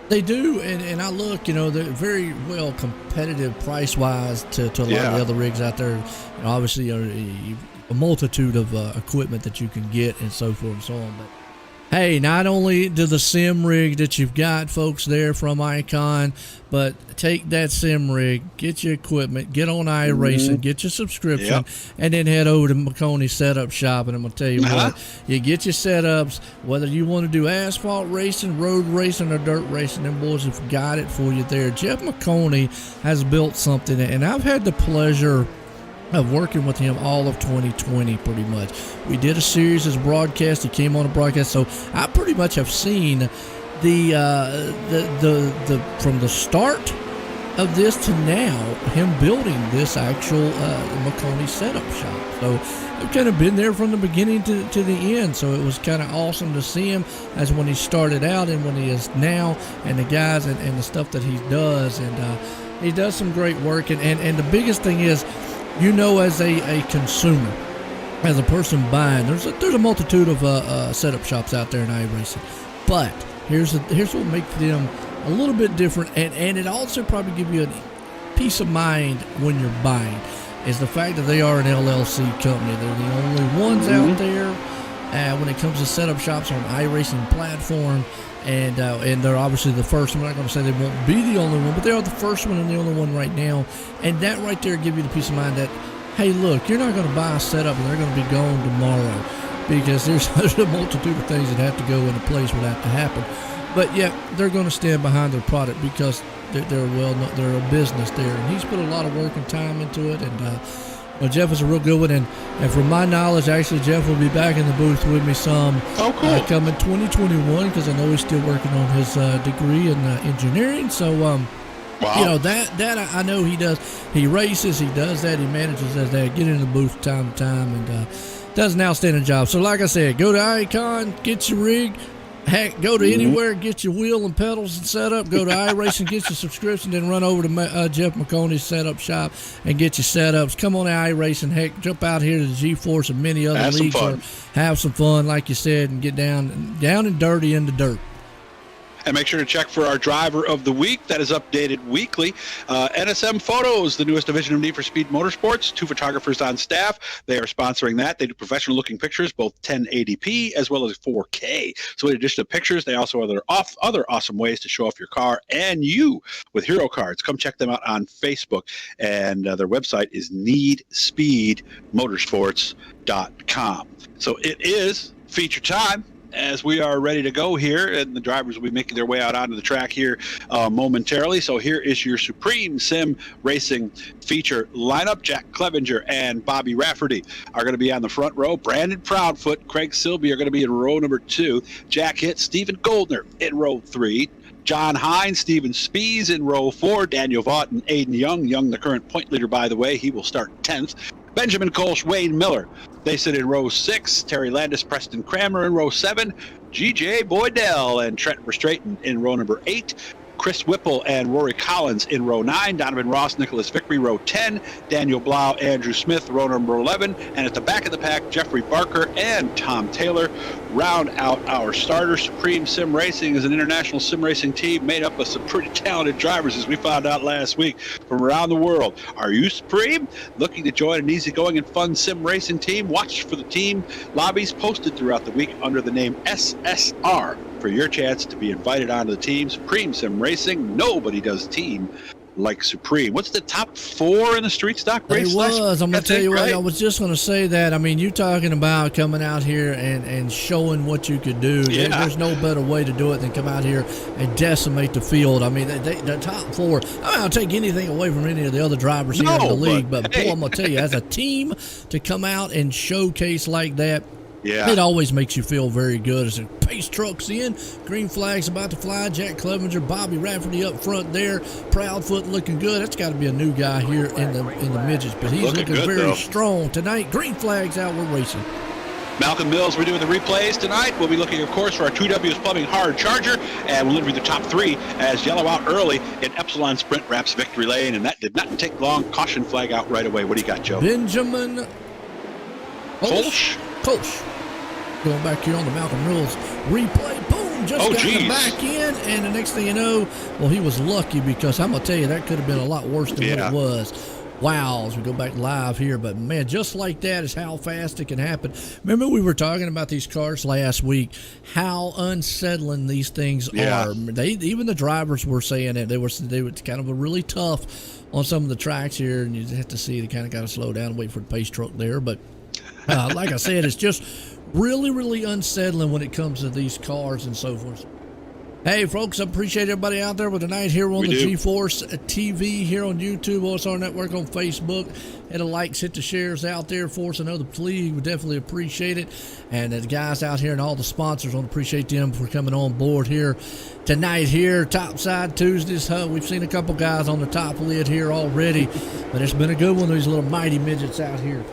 S2: They do, and I look, they're very well competitive price-wise to a lot of the other rigs out there. Obviously, a multitude of equipment that you can get and so forth and so on. But hey, not only do the sim rig that you've got, folks, there from Icon, but take that sim rig, get your equipment, get on iRacing, get your subscription, and then head over to McConey Setup Shop. And I'm going to tell you what, you get your setups, whether you want to do asphalt racing, road racing, or dirt racing, them boys have got it for you there. Jeff McConey has built something, and I've had the pleasure of working with him all of 2020 pretty much. We did a series as a broadcast. He came on a broadcast, so I pretty much have seen the from the start of this to now, him building this actual McConey setup shop. So I've kind of been there from the beginning to the end. So it was kind of awesome to see him as when he started out and when he is now, and the guys and the stuff that he does. And he does some great work. And the biggest thing is, as a consumer, as a person buying, there's a multitude of setup shops out there in iRacing. But here's what makes them a little bit different, and it also probably give you a peace of mind when you're buying, is the fact that they are an LLC company. They're the only ones out there when it comes to setup shops on iRacing platform. And they're obviously the first. I'm not going to say they won't be the only one, but they are the first one and the only one right now. And that right there give you the peace of mind that, hey, look, you're not going to buy a setup and they're going to be gone tomorrow, because there's a multitude of things that have to go into place for that to happen. But yeah, they're going to stand behind their product because they're a business there, and he's put a lot of work and time into it. And Jeff is a real good one, and from my knowledge, actually, Jeff will be back in the booth with me some coming 2021, because I know he's still working on his degree in engineering. So, that I know he does. He races, he does that, he manages that, get in the booth time to time, and does an outstanding job. So, like I said, go to Icon, get your rig. Heck, go to anywhere, get your wheel and pedals and set up. Go to iRacing, get your subscription, then run over to Jeff McConey's setup shop and get your setups. Come on to iRacing. Heck, jump out here to the GForce and many other leagues. Have some fun, like you said, and get down and dirty in the dirt.
S1: And make sure to check for our Driver of the Week. That is updated weekly. NSM Photos, the newest division of Need for Speed Motorsports. 2 photographers on staff. They are sponsoring that. They do professional-looking pictures, both 1080p as well as 4K. So in addition to pictures, they also have other awesome ways to show off your car and you with hero cards. Come check them out on Facebook. And their website is needspeedmotorsports.com. So it is feature time, as we are ready to go here, and the drivers will be making their way out onto the track here momentarily. So here is your Supreme Sim Racing feature lineup. Jack Clevenger and Bobby Rafferty are going to be on the front row. Brandon Proudfoot, Craig Silby are going to be in row number 2. Jack Hitt, Stephen Goldner in row 3. John Hines, Steven Spies in row 4. Daniel Vaught and Aiden Young. Young, the current point leader, by the way. He will start 10th. Benjamin Kolsch, Wayne Miller, they sit in row 6. Terry Landis, Preston Kramer in row 7. G.J. Boydell and Trent Verstraeten in row number 8. Chris Whipple and Rory Collins in row 9. Donovan Ross, Nicholas Vickery, row 10. Daniel Blau, Andrew Smith, row number 11. And at the back of the pack, Jeffrey Barker and Tom Taylor, round out our starter. Supreme Sim Racing is an international sim racing team made up of some pretty talented drivers, as we found out last week, from around the world. Are you Supreme? Looking to join an easygoing and fun sim racing team? Watch for the team lobbies posted throughout the week under the name SSR for your chance to be invited onto the team. Supreme Sim Racing. Nobody does team like Supreme. What's the top 4 in the street stock race?
S2: It was. I'm going to tell you what,
S1: right?
S2: I was just going to say that. I mean, you talking about coming out here and showing what you could do.
S1: Yeah.
S2: There's no better way to do it than come out here and decimate the field. I mean, the top 4, I mean, I'll take anything away from any of the other drivers here in the league, but boy, I'm going to tell you, as a team to come out and showcase like that,
S1: yeah,
S2: it always makes you feel very good. As the pace truck's in, green flag's about to fly. Jack Clevenger, Bobby Rafferty up front there. Proudfoot looking good. That's got to be a new guy here in the midgets, but he's looking
S1: good,
S2: very
S1: though.
S2: strong tonight. Green flag's out. We're racing.
S1: Malcolm Mills, we're doing the replays tonight. We'll be looking, of course, for our 2W's Plumbing Hard Charger, and we'll interview the top 3 as yellow out early in Epsilon Sprint wraps victory lane, and that did not take long. Caution flag out right away. What do you got, Joe?
S2: Benjamin
S1: Kolsch?
S2: Kolsch. Going back here on the Malcolm Mills replay. Boom, just got the back in, and the next thing you know, well, he was lucky because I'm going to tell you, that could have been a lot worse than what it was. Wow, as we go back live here, but man, just like that is how fast it can happen. Remember we were talking about these cars last week, how unsettling these things are. Even the drivers were saying that they were kind of really tough on some of the tracks here, and you have to see they kind of got to slow down and wait for the pace truck there. But like I said, it's just really, really unsettling when it comes to these cars and so forth. Hey, folks, I appreciate everybody out there with tonight here on the GForceTV here on YouTube, OSR Network on Facebook. Hit the likes, hit the shares out there for us. Another plea, we definitely appreciate it. And the guys out here and all the sponsors, I want to appreciate them for coming on board here tonight here. Topside Tuesdays. We've seen a couple guys on the top lid here already, but it's been a good one, these little mighty midgets out here.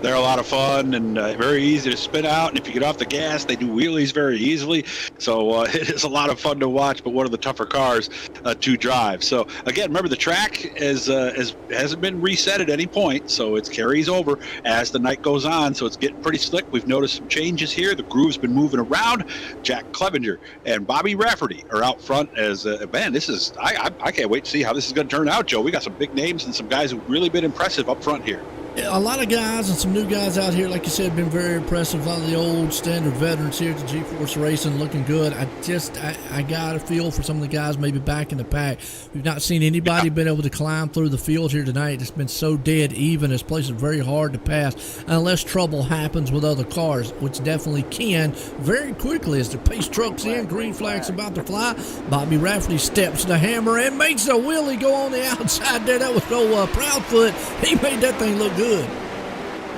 S1: They're a lot of fun and very easy to spin out. And if you get off the gas, they do wheelies very easily. So it is a lot of fun to watch, but one of the tougher cars to drive. So, again, remember the track hasn't been reset at any point. So it carries over as the night goes on. So it's getting pretty slick. We've noticed some changes here. The groove's been moving around. Jack Clevenger and Bobby Rafferty are out front as, man, this is, I can't wait to see how this is going to turn out, Joe. We got some big names and some guys who've really been impressive up front here.
S2: A lot of guys and some new guys out here, like you said, been very impressive. A lot of the old standard veterans here at the GForce Racing looking good. I got a feel for some of the guys maybe back in the pack. We've not seen anybody been able to climb through the field here tonight. It's been so dead even. This place is very hard to pass unless trouble happens with other cars, which definitely can very quickly as the pace truck's in. Green flag's about to fly. Bobby Rafferty steps the hammer and makes a wheelie go on the outside there. That was no Proudfoot. He made that thing look good.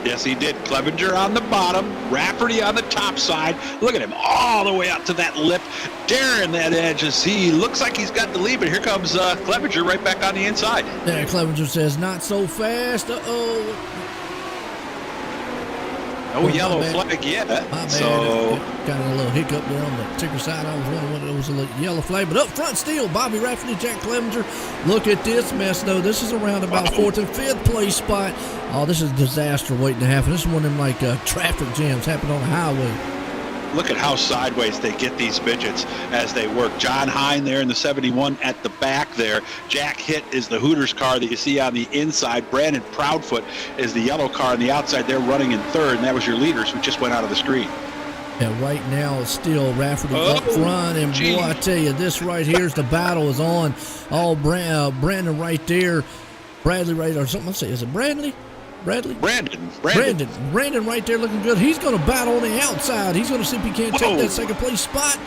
S1: Yes, he did. Clevenger on the bottom, Rafferty on the top side. Look at him all the way up to that lip, daring that edge as he looks like he's got the lead, but here comes Clevenger right back on the inside.
S2: There, Clevenger says, not so fast. Uh-oh.
S1: No yellow flag yet. So
S2: got a little hiccup there on the ticker side. I was wondering whether it was a yellow flag, but up front still, Bobby Rafferty, Jack Clevenger. Look at this mess, though. This is around about 4th and 5th place spot. Oh, this is a disaster waiting to happen. This is one of them like traffic jams happening on the highway.
S1: Look at how sideways they get these midgets as they work. John Hine there in the 71 at the back there. Jack Hitt is the Hooters car that you see on the inside. Brandon Proudfoot is the yellow car on the outside. They're running in third, and that was your leaders who just went out of the screen.
S2: Yeah, right now it's still Rafferty up front, and boy, I tell you, this right here's the battle is on. Oh, Brandon right there. Bradley right or something. Let's say, is it Bradley? Brandon right there looking good. He's going to battle on the outside. He's going to see if he can't take that second place spot.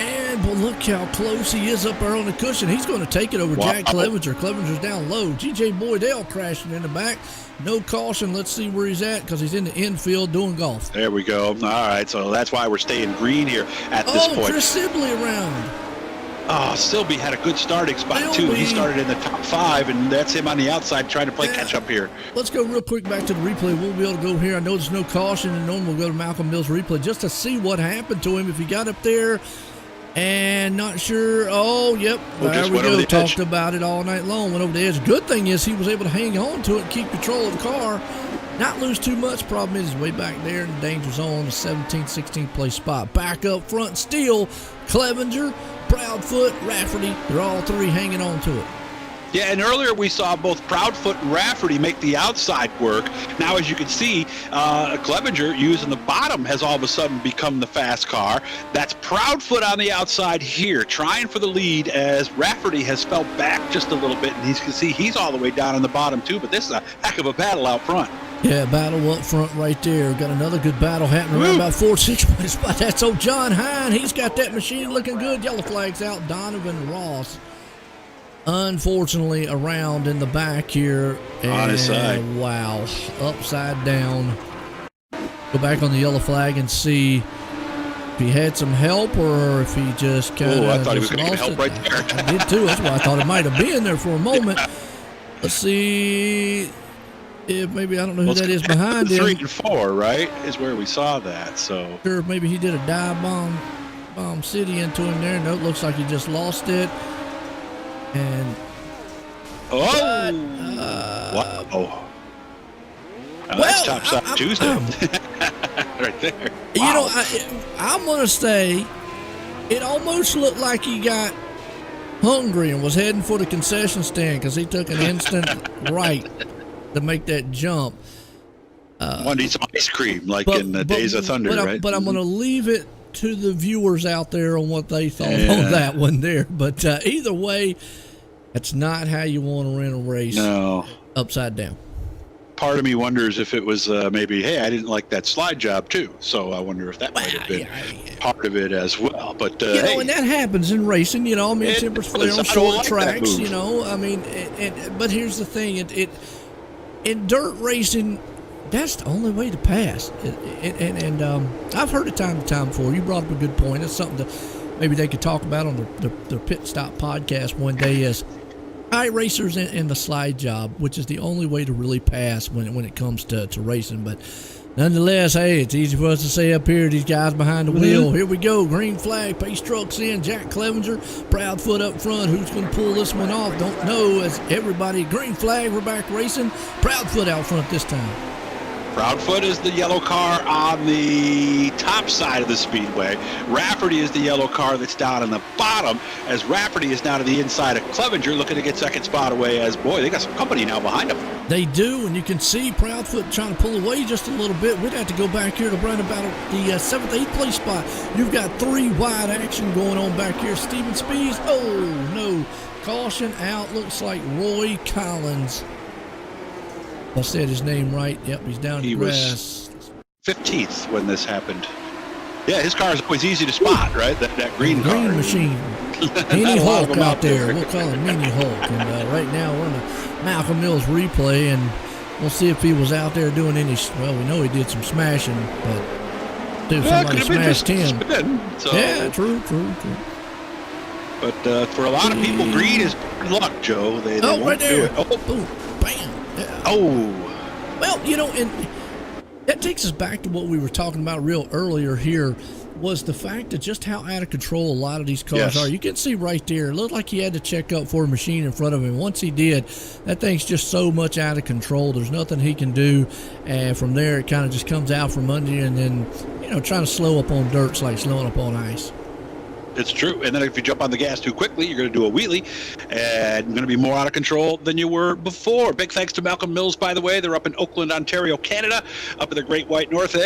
S2: And well, look how close he is up there on the cushion. He's going to take it over Jack Clevenger. Clevenger's down low. G.J. Boydell crashing in the back. No caution. Let's see where he's at because he's in the infield doing golf.
S1: There we go. All right, so that's why we're staying green here at this point.
S2: Chris Sibley around.
S1: Oh, Silby had a good starting spot, too. He started in the top 5, and that's him on the outside trying to play catch-up here.
S2: Let's go real quick back to the replay. We'll be able to go here. I know there's no caution, and normally we'll go to Malcolm Mills' replay just to see what happened to him if he got up there and not sure. Oh, yep. There we go. Talked about it all night long. Went over the edge. Good thing is he was able to hang on to it and keep control of the car. not lose too much. Problem is, he's way back there in the danger zone, the 17th, 16th place spot. Back up front still, Clevenger, Proudfoot, Rafferty. They're all three hanging on to it.
S1: Yeah, and earlier we saw both Proudfoot and Rafferty make the outside work. Now, as you can see, Clevenger using the bottom has all of a sudden become the fast car. That's Proudfoot on the outside here, trying for the lead as Rafferty has fell back just a little bit, and you can see he's all the way down in the bottom too, but this is a heck of a battle out front.
S2: Yeah, battle up front right there. Got another good battle happening around about 4-6 points. But that's old John Hine. He's got that machine looking good. Yellow flag's out. Donovan Ross, unfortunately, around in the back here.
S1: On his side.
S2: Wow. Upside down. Go back on the yellow flag and see if he had some help or if he just kind of
S1: I thought he was going to get help right there.
S2: I did too. That's why I thought it might have been there for a moment. Yeah. Let's see if maybe, I don't know who that is behind him.
S1: 3 and 4, right, is where we saw that. So
S2: sure, maybe he did a dive bomb city into him there. No, it looks like he just lost it. And
S1: wow. That's topside Tuesday. Right there. Wow.
S2: You know, I'm going to say it almost looked like he got hungry and was heading for the concession stand because he took an instant right to make that jump.
S1: Want to eat some ice cream like in the Days of Thunder, right?
S2: But I'm going to leave it to the viewers out there on what they thought on that one there. But either way, that's not how you want to run a race.
S1: No.
S2: Upside down.
S1: Part of me wonders if it was maybe, hey, I didn't like that slide job too. So I wonder if that might have been part of it as well. But
S2: you know, and that happens in racing. You know, I mean, tempers flare on short tracks. You know, I mean, but here's the thing: in dirt racing, that's the only way to pass. And I've heard it time to time before. You brought up a good point. It's something that maybe they could talk about on the Pit Stop podcast one day. Is iRacers and the slide job, which is the only way to really pass when it comes to racing. But nonetheless, hey, it's easy for us to say up here, these guys behind the wheel. Here we go, green flag, pace trucks in, Jack Clevenger, Proudfoot up front. Who's going to pull this one off? Don't know, as everybody, green flag, we're back racing. Proudfoot out front this time.
S1: Proudfoot is the yellow car on the top side of the speedway. Rafferty is the yellow car that's down in the bottom, as Rafferty is now to the inside of Clevenger, looking to get second spot away, as, boy, they got some company now behind them.
S2: They do, and you can see Proudfoot trying to pull away just a little bit. We'd have to go back here to run about the 7th, 8th place spot. You've got 3 wide action going on back here. Steven Spees, oh, no. Caution out, looks like Roy Collins. I said his name right. Yep, he's down in the grass.
S1: Was 15th when this happened. Yeah, his car is always easy to spot, right? That green car.
S2: Green machine. Mini Hulk out there. We'll call him Mini Hulk. And right now we're in the Malcolm Mills replay, and we'll see if he was out there doing any. Well, we know he did some smashing, but somebody smashed him.
S1: So.
S2: Yeah, true.
S1: But for a lot of people, green is good luck, Joe. They won't
S2: right there.
S1: do it. Oh,
S2: boom, bam. Yeah.
S1: Oh.
S2: Well, you know, and that takes us back to what we were talking about real earlier here, was the fact of just how out of control a lot of these cars are. You can see right there, it looked like he had to check up for a machine in front of him. Once he did, that thing's just so much out of control. There's nothing he can do. And from there, it kind of just comes out from under you, and then, you know, trying to slow up on dirt's like slowing up on ice.
S1: It's true. And then if you jump on the gas too quickly, you're going to do a wheelie and you're going to be more out of control than you were before. Big thanks to Malcolm Mills, by the way. They're up in Oakland, Ontario, Canada, up in the Great White North,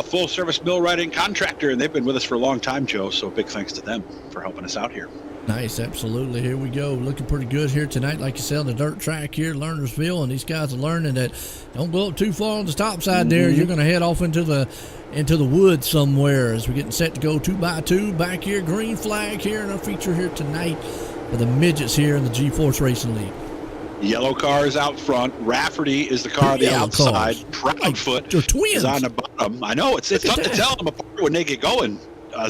S1: full-service mill riding contractor, and they've been with us for a long time, Joe, so big thanks to them for helping us out here.
S2: Nice, absolutely. Here we go. Looking pretty good here tonight, like you said, on the dirt track here at Lernersville, and these guys are learning that don't go up too far on the top side there. You're going to head off into the woods somewhere as we're getting set to go 2x2 back here. Green flag here in our feature here tonight for the midgets here in the GForce Racing League.
S1: Yellow car is out front. Rafferty is the car on the outside. Proudfoot is on the bottom. I know, it's tough to tell them apart when they get going.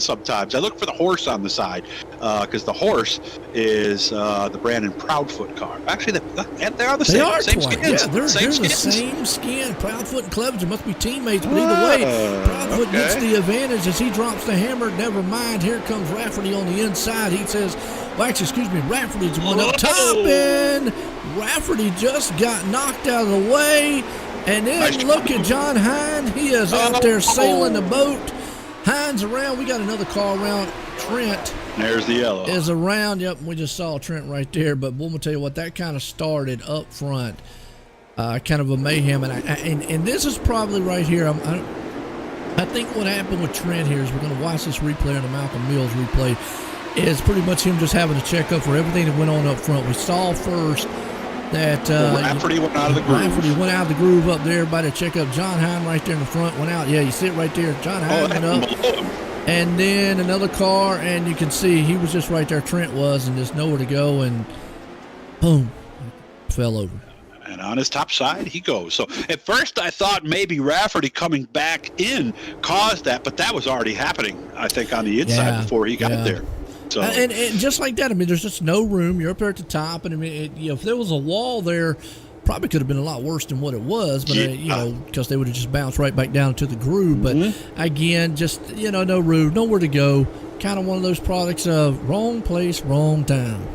S1: Sometimes I look for the horse on the side because the horse is the Brandon Proudfoot car. Actually, they're on the same skins.
S2: Yeah, they're the same skin. Proudfoot and Clevenger must be teammates, but either way, Proudfoot gets the advantage as he drops the hammer. Never mind. Here comes Rafferty on the inside. He says, Rafferty's one up top, and Rafferty just got knocked out of the way. And then
S1: Nice
S2: look at John Hine. He is out there sailing the boat. Hine's around. We got another car around. Trent
S1: There's the yellow.
S2: is around. Yep, we just saw Trent right there. But we'll tell you what, that kind of started up front. Kind of a mayhem. And this is probably right here. I think what happened with Trent here is we're going to watch this replay on the Malcolm Mills replay. Is pretty much him just having to check up for everything that went on up front. We saw first that
S1: Rafferty went out of the groove.
S2: Rafferty went out of the groove up there. Everybody check up. John Hine right there in the front went out. Yeah, you see it right there. John Hine went up. And then another car, and you can see he was just right there. Trent was, and just nowhere to go, and boom, fell over.
S1: And on his top side, he goes. So at first, I thought maybe Rafferty coming back in caused that, but that was already happening, I think, on the inside before he got there. So
S2: and just like that, I mean, there's just no room. You're up there at the top, and I mean, if there was a wall there, probably could have been a lot worse than what it was. But because they would have just bounced right back down to the groove. But again, just no room, nowhere to go. Kind of one of those products of wrong place, wrong time.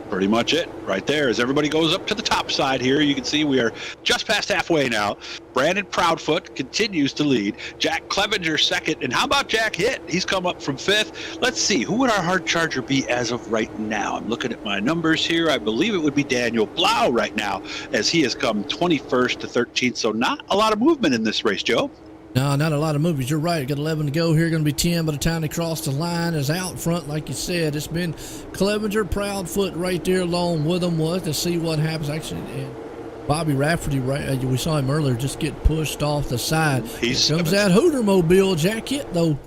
S1: Pretty much it right there. As everybody goes up to the top side here, you can see we are just past halfway now. Brandon Proudfoot continues to lead. Jack Clevenger second. And how about Jack Hitt? He's come up from fifth. Let's see. Who would our hard charger be as of right now? I'm looking at my numbers here. I believe it would be Daniel Blau right now, as he has come 21st to 13th. So not a lot of movement in this race, Joe.
S2: No, not a lot of movies. You're right. Got 11 to go here. Going to be 10 by the time they cross the line. Is out front, like you said. It's been Clevenger, Proudfoot right there along with them. We'll have to see what happens. Actually, Bobby Rafferty, right? We saw him earlier just get pushed off the side. Here comes that Hootermobile. Jack Hitt, though.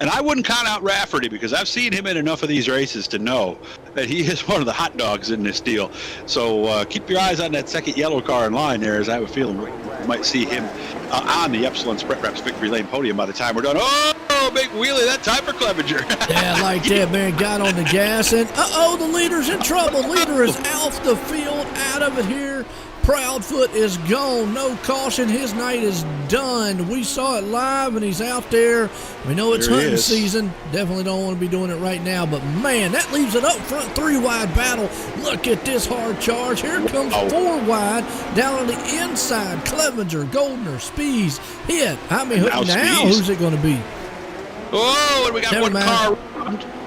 S1: And I wouldn't count out Rafferty because I've seen him in enough of these races to know that he is one of the hot dogs in this deal. So keep your eyes on that second yellow car in line there, as I have a feeling we might see him on the Epsilon Sprint Reps Victory Lane podium by the time we're done. Oh, big wheelie that time for Clevenger.
S2: Yeah, like that, man. Got on the gas, and the leader's in trouble. Leader is off the field, out of it here. Proudfoot is gone. No caution. His night is done. We saw it live, and he's out there. We know it's hunting season. Definitely don't want to be doing it right now, but man, that leaves it up front. 3-wide battle. Look at this hard charge. Here comes 4-wide down on the inside. Clevenger, Goldner, Spees, Hitt. I mean, now who's it going to be?
S1: Oh, and we got one car.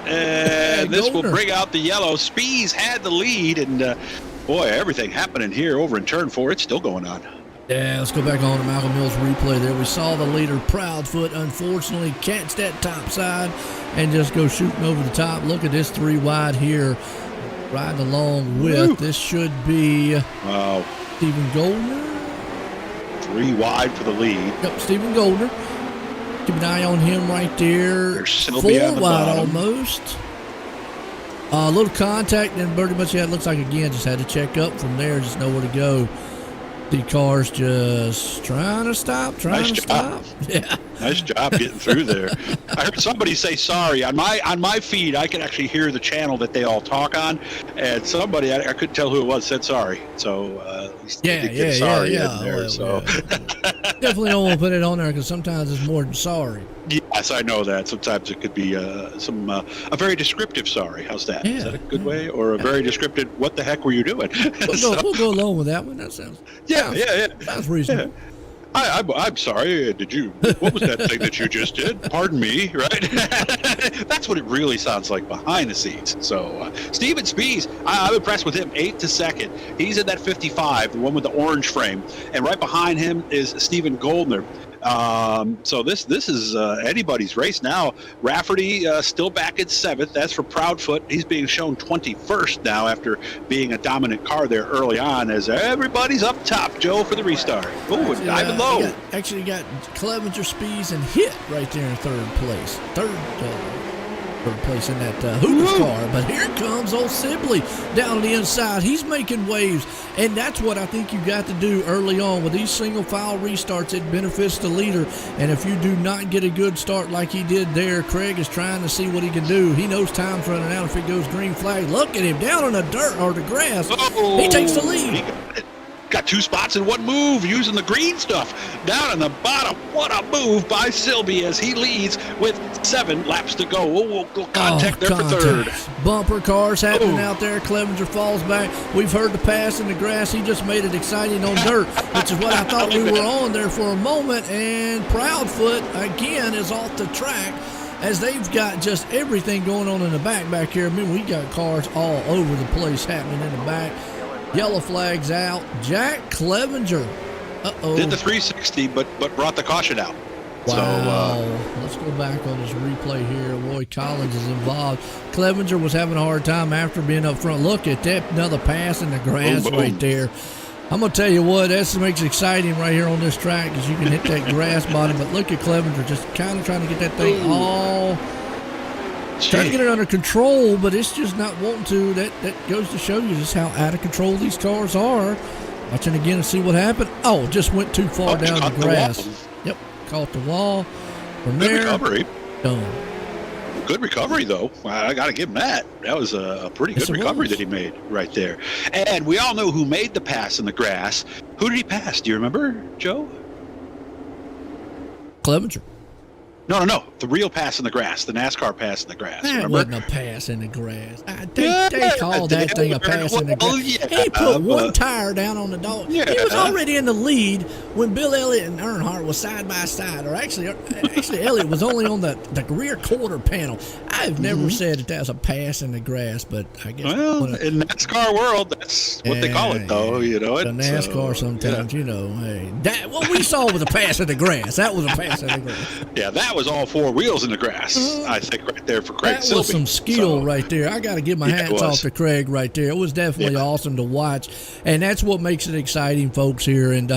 S1: And this will bring out the yellow. Spees had the lead, and boy, everything happening here over in turn 4. It's still going on.
S2: Yeah, let's go back on to Malcolm Mills replay there. We saw the leader, Proudfoot, unfortunately catch that top side and just go shooting over the top. Look at this 3-wide here, riding along with. This should be Stephen Goldner.
S1: 3 wide for the lead.
S2: Yep, Stephen Goldner. Keep an eye on him right there. 4 wide almost. A little contact, and pretty much, it looks like, again, just had to check up from there, just nowhere to go. The car's just trying to stop. Yeah.
S1: Nice job getting through there. I heard somebody say sorry. On my feed, I can actually hear the channel that they all talk on, and somebody, I couldn't tell who it was, said sorry. So, sorry in there.
S2: Definitely don't want to put it on there because sometimes it's more than sorry.
S1: Yes, I know that. Sometimes it could be a very descriptive sorry. How's that?
S2: Yeah.
S1: Is that a good way? Or a very descriptive, what the heck were you doing?
S2: We'll go along with that one. That sounds sounds reasonable.
S1: Yeah. I'm sorry. What was that thing that you just did? Pardon me, right? That's what it really sounds like behind the scenes. So, Steven Spees, I'm impressed with him. 8th to 2nd. He's in that 55, the one with the orange frame. And right behind him is Stephen Goldner. So this is anybody's race now. Rafferty still back at 7th. That's for Proudfoot. He's being shown 21st now after being a dominant car there early on, as everybody's up top, Joe, for the restart. Oh, and diving low.
S2: You got Clevenger, Spees, and Hitt right there in third place. Third place in that Hooters car. But here comes old Sibley down on the inside. He's making waves, and that's what I think you got to do early on with these single file restarts. It benefits the leader, and if you do not get a good start like he did there, Craig is trying to see what he can do. He knows time's running out if it goes green flag. Look at him down on the dirt or the grass. He takes the lead.
S1: got 2 spots in 1 move using the green stuff. Down in the bottom, what a move by Silby as he leads with 7 laps to go. Oh, contact there for third.
S2: Bumper cars happening out there. Clevenger falls back. We've heard the pass in the grass. He just made it exciting on dirt, which is what I thought we were on there for a moment. And Proudfoot, again, is off the track as they've got just everything going on in the back here. I mean, we got cars all over the place happening in the back. Yellow flag's out. Jack Clevenger.
S1: Did the 360, but brought the caution out.
S2: Wow. So, let's go back on this replay here. Roy Collins is involved. Clevenger was having a hard time after being up front. Look at that. Another pass in the grass right there. I'm going to tell you what, that's what makes it exciting right here on this track is you can hit that grass bottom. But look at Clevenger just kind of trying to get that thing all trying to get it under control, but it's just not wanting to. That goes to show you just how out of control these cars are. Watching again and see what happened. Oh, just went too far down the grass. Yep, caught the wall. From
S1: Good
S2: there,
S1: recovery.
S2: Done.
S1: Good recovery, though. I got to give him that. That was a pretty good recovery that he made right there. And we all know who made the pass in the grass. Who did he pass? Do you remember, Joe?
S2: Clevenger.
S1: No. The real pass in the grass. The NASCAR pass in the grass.
S2: That
S1: remember?
S2: wasn't a pass in the grass. They called that thing a pass in the grass.
S1: Yeah,
S2: He put one tire down on the dog.
S1: Yeah.
S2: He was already in the lead when Bill Elliott and Earnhardt was side by side. Or actually Elliott was only on the rear quarter panel. I've never said that was a pass in the grass, but I guess.
S1: Well, in NASCAR world, that's what they call it, though. You know it.
S2: The NASCAR sometimes, you know. Hey, what we saw was a pass in the grass. That was a pass in the grass.
S1: Yeah, that was all 4 wheels in the grass. I think right there for Craig Silby.
S2: That was some skill right there. I got to give my hats off to Craig right there. It was definitely awesome to watch, and that's what makes it exciting, folks, here. And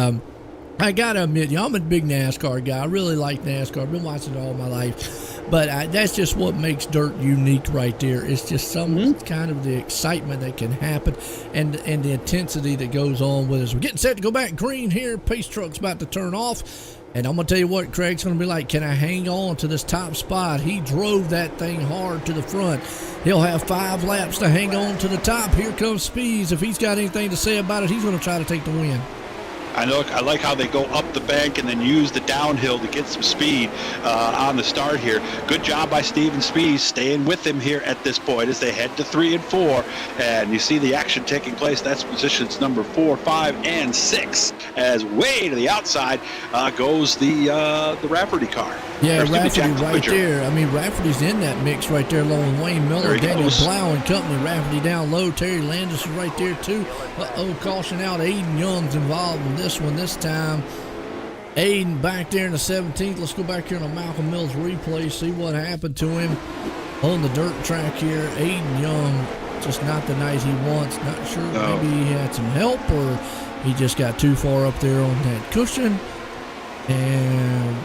S2: I got to admit, I'm a big NASCAR guy. I really like NASCAR. I've been watching it all my life. But that's just what makes dirt unique right there. It's just some kind of the excitement that can happen and the intensity that goes on with us. We're getting set to go back green here. Pace truck's about to turn off. And I'm going to tell you what, Craig's going to be like, can I hang on to this top spot? He drove that thing hard to the front. He'll have 5 laps to hang on to the top. Here comes Spees. If he's got anything to say about it, he's going to try to take the win.
S1: I like how they go up the bank and then use the downhill to get some speed on the start here. Good job by Steven Spees staying with him here at this point as they head to 3 and 4. And you see the action taking place. That's positions number 4, 5, and 6. As way to the outside goes the Rafferty car.
S2: Yeah, Rafferty right there. I mean, Rafferty's in that mix right there along with Wayne Miller, Daniel Blau and company. Rafferty down low. Terry Landis is right there too. Caution out. Aiden Young's involved in this one this time. Aiden back there in the 17th. Let's go back here on a Malcolm Mills replay, see what happened to him on the dirt track here. Aiden Young, just not the night he wants. Not sure. Maybe he had some help or he just got too far up there on that cushion. And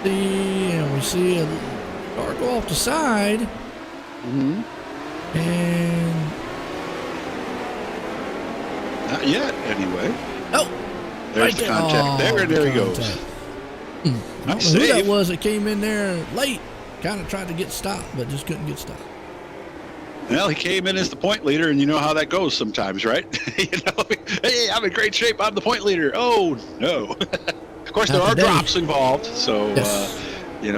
S2: we see a car go off the side. And
S1: not yet, anyway.
S2: Oh,
S1: there's the contact. There he goes.
S2: I don't know who that was that came in there late. Kind of tried to get stopped, but just couldn't get stopped.
S1: Well, he came in as the point leader, and you know how that goes sometimes, right? Hey, I'm in great shape. I'm the point leader. Oh, no. Of course, there are drops involved, so,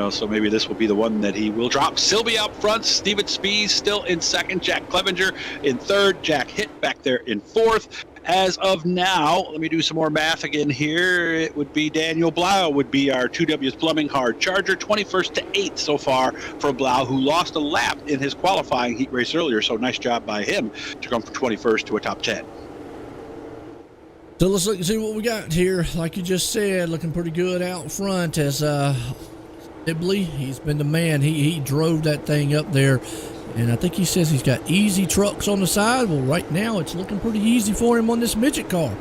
S1: so maybe this will be the one that he will drop. Silby out front, Steven Spees still in second, Jack Clevenger in third, Jack Hitt back there in fourth. As of now, let me do some more math again here. It would be Daniel Blau would be our 2Ws Plumbing hard charger, 21st to 8th so far for Blau, who lost a lap in his qualifying heat race earlier, so nice job by him to come from 21st to a top 10.
S2: So let's look and see what we got here. Like you just said, looking pretty good out front as Sibley. He's been the man. He drove that thing up there. And I think he says he's got easy trucks on the side. Well, right now it's looking pretty easy for him on this midget car.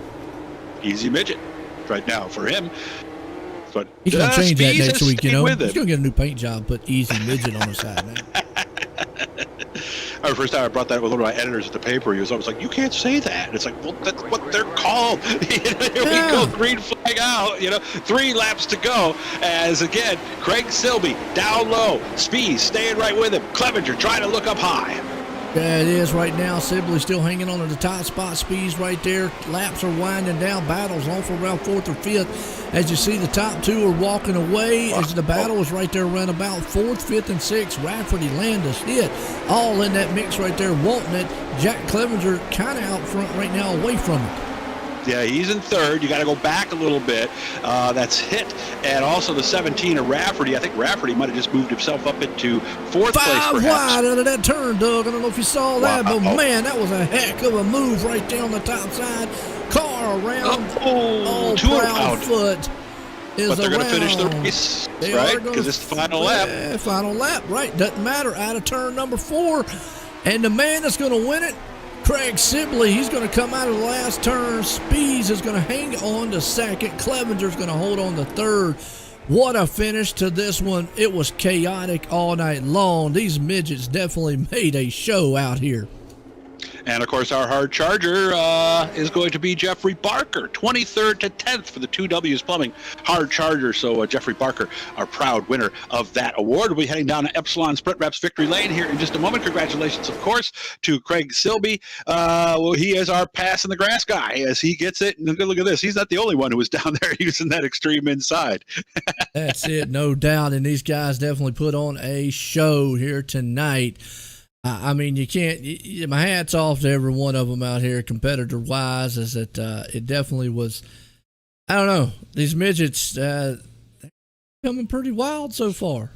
S1: Easy midget right now for him. But
S2: he's going to change that next week, you know. He's
S1: going
S2: to get a new paint job, put easy midget on the side now.
S1: I remember the first time I brought that with one of my editors at the paper, he was always like, you can't say that. And it's like, well, that's what they're called. Here we go, green flag out, 3 laps to go. As again, Craig Silby down low, Spees staying right with him, Clevenger trying to look up high.
S2: Yeah, it is right now. Sibley still hanging on to the top spot. Speed's right there. Laps are winding down. Battle's on for around 4th or 5th. As you see, the top 2 are walking away. As the battle is right there around about 4th, 5th, and 6th. Rafferty, Landis, Hit, all in that mix right there, wanting it. Jack Clevenger kind of out front right now, away from it.
S1: Yeah, he's in 3rd. You got to go back a little bit. That's Hit, and also the 17 of Rafferty. I think Rafferty might have just moved himself up into 4th place, perhaps.
S2: 5 wide out of that turn, Doug. I don't know if you saw that,
S1: Wow.
S2: but man, that was a heck of a move right there on the top side. Car around. Proudfoot is
S1: but they're
S2: around.
S1: going to finish the race,
S2: They
S1: right? Because it's the final lap.
S2: Yeah, final lap, right. Doesn't matter. Out of turn number 4. And the man that's going to win it, Craig Sibley, he's going to come out of the last turn. Speeds is going to hang on to 2nd. Clevenger's going to hold on to 3rd. What a finish to this one. It was chaotic all night long. These midgets definitely made a show out here.
S1: And, of course, our hard charger is going to be Jeffrey Barker, 23rd to 10th for the 2Ws Plumbing hard charger. So Jeffrey Barker, our proud winner of that award, will be heading down to Epsilon Sprint Reps Victory Lane here in just a moment. Congratulations, of course, to Craig Silby. Well, he is our pass in the grass guy as he gets it. And look at this. He's not the only one who was down there using that extreme inside.
S2: That's it, no doubt. And these guys definitely put on a show here tonight. I mean, you can't. My hat's off to every one of them out here, competitor-wise. Is that it definitely was. I don't know. These midgets coming pretty wild so far.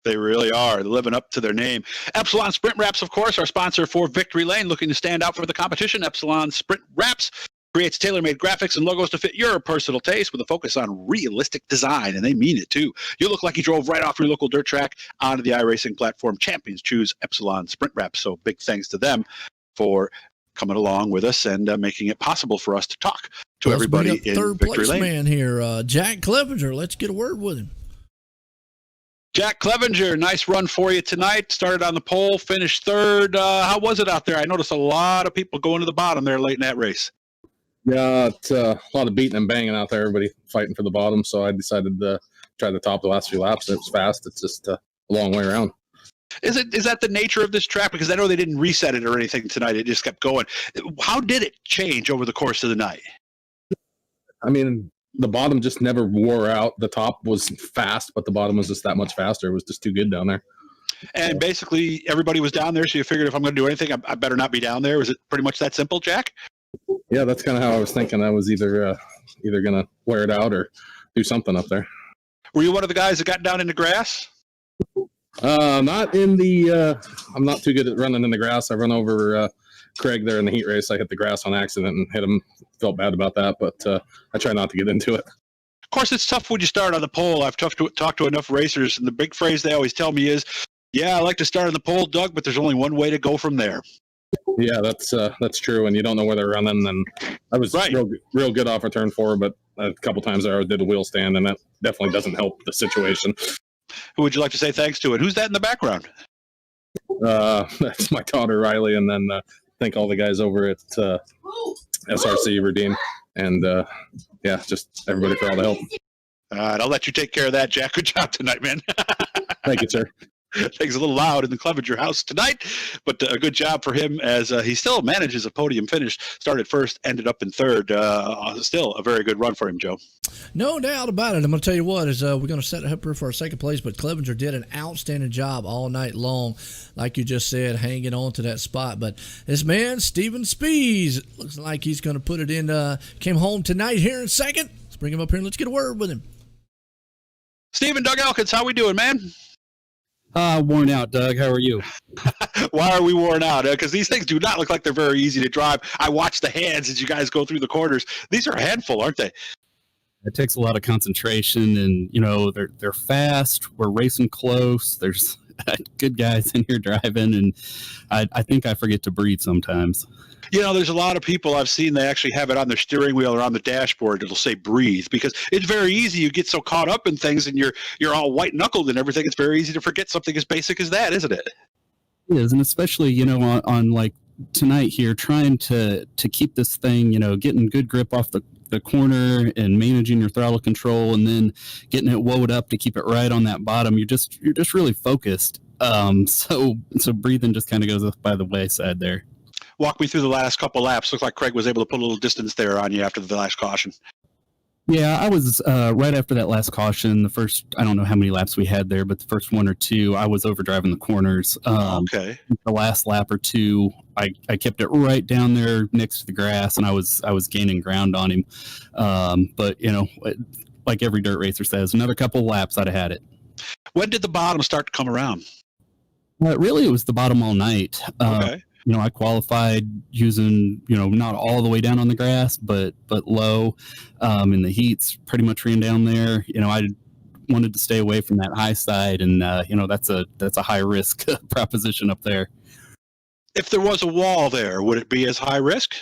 S1: They really are living up to their name. Epsilon Sprint Wraps, of course, our sponsor for Victory Lane, looking to stand out for the competition. Epsilon Sprint Wraps creates tailor-made graphics and logos to fit your personal taste with a focus on realistic design, and they mean it too. You look like you drove right off your local dirt track onto the iRacing platform. Champions choose Epsilon Sprint Wraps, so big thanks to them for coming along with us and making it possible for us to talk to everybody in
S2: third
S1: Victory
S2: place
S1: Lane.
S2: Man here, Jack Clevenger. Let's get a word with him.
S1: Jack Clevenger, nice run for you tonight. Started on the pole, finished 3rd. How was it out there? I noticed a lot of people going to the bottom there late in that race.
S4: Yeah, it's a lot of beating and banging out there. Everybody fighting for the bottom. So I decided to try to top the last few laps. It was fast. It's just a long way around.
S1: Is that the nature of this track? Because I know they didn't reset it or anything tonight. It just kept going. How did it change over the course of the night?
S4: I mean, the bottom just never wore out. The top was fast, but the bottom was just that much faster. It was just too good down there.
S1: And basically, everybody was down there, so you figured if I'm going to do anything, I better not be down there. Was it pretty much that simple, Jack?
S4: Yeah, that's kind of how I was thinking. I was either going to wear it out or do something up there.
S1: Were you one of the guys that got down in the grass?
S4: Not in the I'm not too good at running in the grass. I run over Craig there in the heat race. I hit the grass on accident and hit him. Felt bad about that, but I try not to get into it.
S1: Of course, it's tough when you start on the pole. I've talked to enough racers, and the big phrase they always tell me is, yeah, I like to start on the pole, Doug, but there's only one way to go from there.
S4: Yeah, that's true, and you don't know where they're running. And I was
S1: right.
S4: real good off of turn 4, but a couple times there I did a wheel stand, and that definitely doesn't help the situation.
S1: Who would you like to say thanks to? And who's that in the background?
S4: That's my daughter Riley, and then thank all the guys over at SRC Redeem, and yeah, just everybody for all the help.
S1: All right, I'll let you take care of that, Jack. Good job tonight, man.
S4: Thank you, sir.
S1: Things a little loud in the Clevenger house tonight, but a good job for him as he still manages a podium finish. Started 1st, ended up in 3rd. Still a very good run for him, Joe.
S2: No doubt about it. I'm going to tell you what, is we're going to set up here for our 2nd place, but Clevenger did an outstanding job all night long, like you just said, hanging on to that spot. But this man, Steven Spees, looks like he's going to put it in, came home tonight here in 2nd. Let's bring him up here and let's get a word with him.
S1: Steven, Doug Elkins, how we doing, man?
S5: Worn out, Doug. How are you?
S1: Why are we worn out? Because these things do not look like they're very easy to drive. I watch the hands as you guys go through the corners. These are a handful, aren't they?
S5: It takes a lot of concentration, and you know they're fast. We're racing close. There's good guys in here driving, and I think I forget to breathe sometimes.
S1: You know, there's a lot of people I've seen, they actually have it on their steering wheel or on the dashboard. It'll say breathe, because it's very easy. You get so caught up in things and you're all white knuckled and everything. It's very easy to forget something as basic as that, isn't it?
S5: It is, and especially, you know, on like tonight here, trying to keep this thing, you know, getting good grip off the the corner and managing your throttle control, and then getting it wound up to keep it right on that bottom, you're just really focused. So breathing just kind of goes by the wayside there.
S1: Walk me through the last couple laps. Looked like Craig was able to put a little distance there on you after the last caution.
S5: Yeah, I was right after that last caution. The first, I don't know how many laps we had there, but the first one or two, I was overdriving the corners.
S1: Okay.
S5: The last lap or two, I kept it right down there next to the grass, and I was gaining ground on him. But you know, like every dirt racer says, another couple laps, I'd have had it.
S1: When did the bottom start to come around?
S5: Really, it was the bottom all night.
S1: Okay.
S5: You know, I qualified using, you know, not all the way down on the grass, but low. And the heats pretty much ran down there. You know, I wanted to stay away from that high side, and you know, that's a high risk proposition up there.
S1: If there was a wall there, would it be as high risk?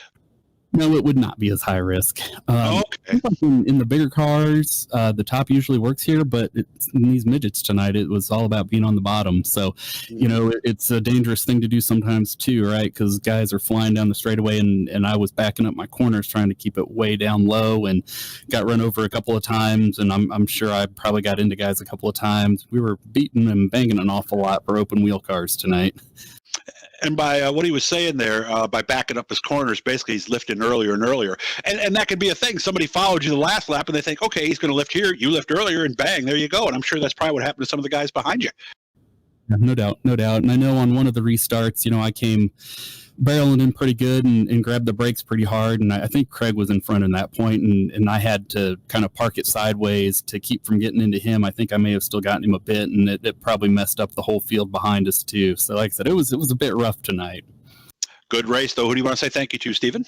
S5: No, it would not be as high risk.
S1: Okay.
S5: In the bigger cars, the top usually works here, but in these midgets tonight, it was all about being on the bottom. So, you know, it's a dangerous thing to do sometimes too, right? Because guys are flying down the straightaway, and I was backing up my corners trying to keep it way down low, and got run over a couple of times. And I'm sure I probably got into guys a couple of times. We were beating and banging an awful lot for open wheel cars tonight.
S1: And by what he was saying there, by backing up his corners, basically he's lifting earlier and earlier. And that could be a thing. Somebody followed you the last lap, and they think, okay, he's going to lift here. You lift earlier, and bang, there you go. And I'm sure that's probably what happened to some of the guys behind you.
S5: No doubt. And I know on one of the restarts, you know, I came barreling in pretty good and grabbed the brakes pretty hard. And I think Craig was in front at that point, and I had to kind of park it sideways to keep from getting into him. I think I may have still gotten him a bit, and it probably messed up the whole field behind us too. So like I said, it was a bit rough tonight. Good
S1: race, though. Who do you want to say thank you to, Stephen?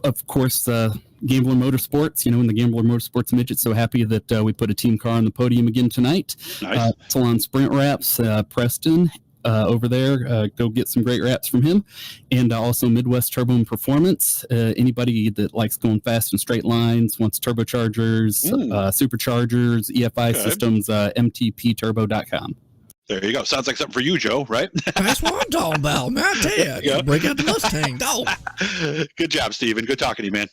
S5: Of course, Gambler Motorsports, you know, in the Gambler Motorsports midget, so happy that we put a team car on the podium again tonight.
S1: Nice.
S5: Salon Sprint Wraps, Preston over there, go get some great wraps from him. And also Midwest Turbo and Performance. Anybody that likes going fast in straight lines, wants turbochargers, superchargers, EFI systems, mtpturbo.com.
S1: There you go. Sounds like something for you, Joe, right?
S2: That's what I'm talking about, man. I tell you, break out the Mustang, dog.
S1: Good job, Stephen. Good talking to you, man.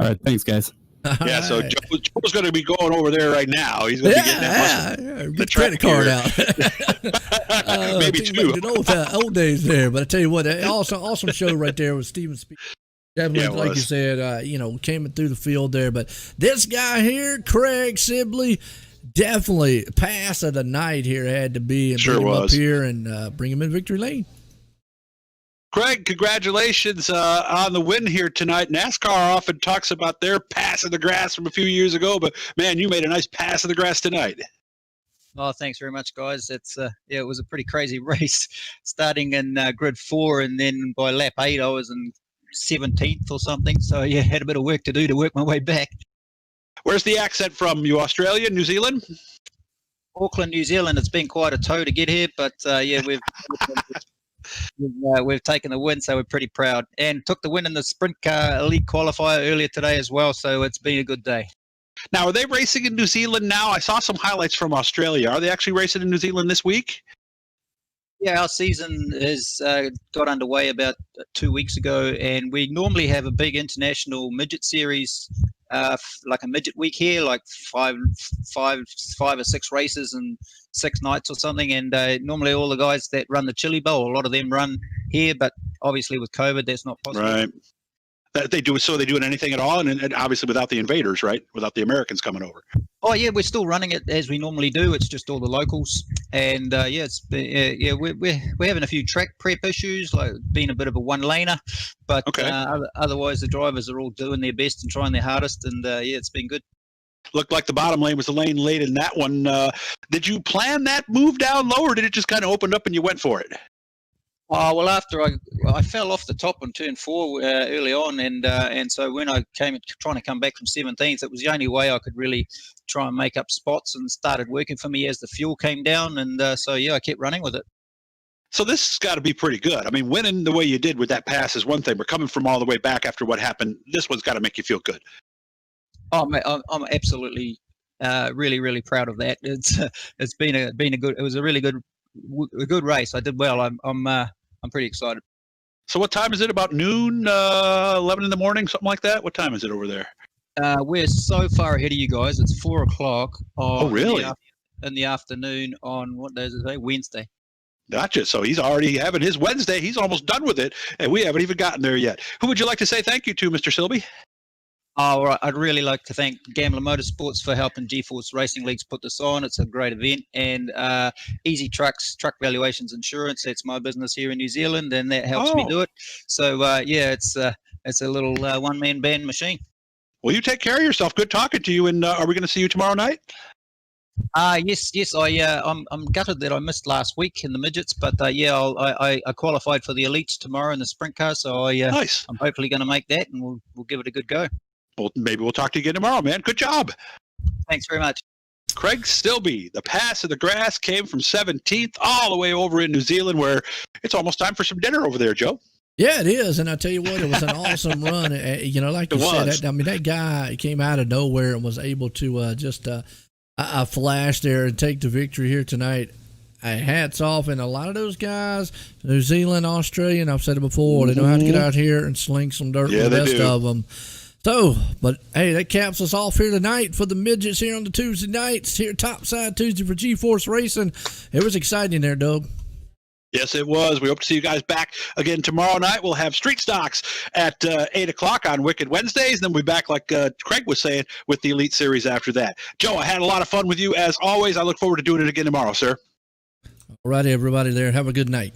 S5: All right, thanks, guys.
S1: Yeah, so Joe's going to be going over there right now. He's going to be getting that
S2: Mustang. Get the credit card out.
S1: Maybe two.
S2: The old days there, but I tell you what, awesome show right there with Steven speaking. Definitely, like you said, you know, came through the field there. But this guy here, Craig Sibley, definitely pass of the night here had to be, and bring him up here and bring him in victory lane.
S1: Craig, congratulations on the win here tonight. NASCAR often talks about their pass of the grass from a few years ago, but man, you made a nice pass of the grass tonight.
S6: Oh, thanks very much, guys. It's it was a pretty crazy race, starting in grid 4, and then by lap 8 I was in 17th or something. So yeah, had a bit of work to do to work my way back.
S1: Where's the accent from? You Australia, New Zealand?
S6: Auckland, New Zealand. It's been quite a tow to get here, but yeah, we've taken the win, so we're pretty proud. And took the win in the sprint car elite qualifier earlier today as well, so it's been a good day.
S1: Now, are they racing in New Zealand now? I saw some highlights from Australia. Are they actually racing in New Zealand this week?
S6: Yeah, our season has got underway about 2 weeks ago, and we normally have a big international midget series, like a midget week here, like five or six races and 6 nights or something. And normally all the guys that run the Chili Bowl, a lot of them run here, but obviously with COVID, that's not possible.
S1: Right. They do it anything at all, and obviously without the invaders, right? Without the Americans coming over.
S6: Oh yeah, we're still running it as we normally do. It's just all the locals, and yeah, we're having a few track prep issues, like being a bit of a one-laner, but otherwise the drivers are all doing their best and trying their hardest, and yeah, it's been good.
S1: Looked like the bottom lane was the lane late in that one. Did you plan that move down low, or did it just kind of open up and you went for it?
S6: Oh, well, after I fell off the top on turn 4 early on, and so when I came trying to come back from 17th, it was the only way I could really try and make up spots, and started working for me as the fuel came down, and so yeah, I kept running with it.
S1: So this has got to be pretty good. I mean, winning the way you did with that pass is one thing, but coming from all the way back after what happened, this one's got to make you feel good.
S6: Oh, I'm absolutely really proud of that. It's been a good. It was a really good race. I did well. I'm pretty excited.
S1: So what time is it? About noon, 11 in the morning, something like that? What time is it over there?
S6: We're so far ahead of you guys. It's 4 o'clock.
S1: Oh, really?
S6: In the afternoon on what day is it today? Wednesday.
S1: Gotcha. So he's already having his Wednesday. He's almost done with it, and we haven't even gotten there yet. Who would you like to say thank you to, Mr. Silby?
S6: Oh, right. I'd really like to thank Gambler Motorsports for helping GForce Racing Leagues put this on. It's a great event. And Easy Trucks, Truck Valuations Insurance, that's my business here in New Zealand, and that helps me do it. So, yeah, it's a little one-man band machine.
S1: Well, you take care of yourself. Good talking to you, and are we going to see you tomorrow night?
S6: Yes. I'm gutted that I missed last week in the midgets, but I qualified for the elites tomorrow in the sprint car, so
S1: Nice.
S6: I'm hopefully going to make that, and we'll give it a good go.
S1: Well, maybe we'll talk to you again tomorrow, man. Good job.
S6: Thanks very much.
S1: Craig Silby, the pass of the grass came from 17th all the way over in New Zealand, where it's almost time for some dinner over there, Joe.
S2: Yeah, it is, and I tell you what, it was an awesome run. Like you said, that guy came out of nowhere and was able to just a flash there and take the victory here tonight. Hats off, and a lot of those guys, New Zealand, Australia, and I've said it before, they know how to get out here and sling some dirt with the best of them. So, but hey, that caps us off here tonight for the midgets here on the Tuesday nights here, Topside Tuesday for GForce Racing. It was exciting there, Doug.
S1: Yes, it was. We hope to see you guys back again tomorrow night. We'll have Street Stocks at 8 o'clock on Wicked Wednesdays. And then we'll be back, like Craig was saying, with the Elite Series after that. Joe, I had a lot of fun with you as always. I look forward to doing it again tomorrow, sir.
S2: All righty, everybody there. Have a good night.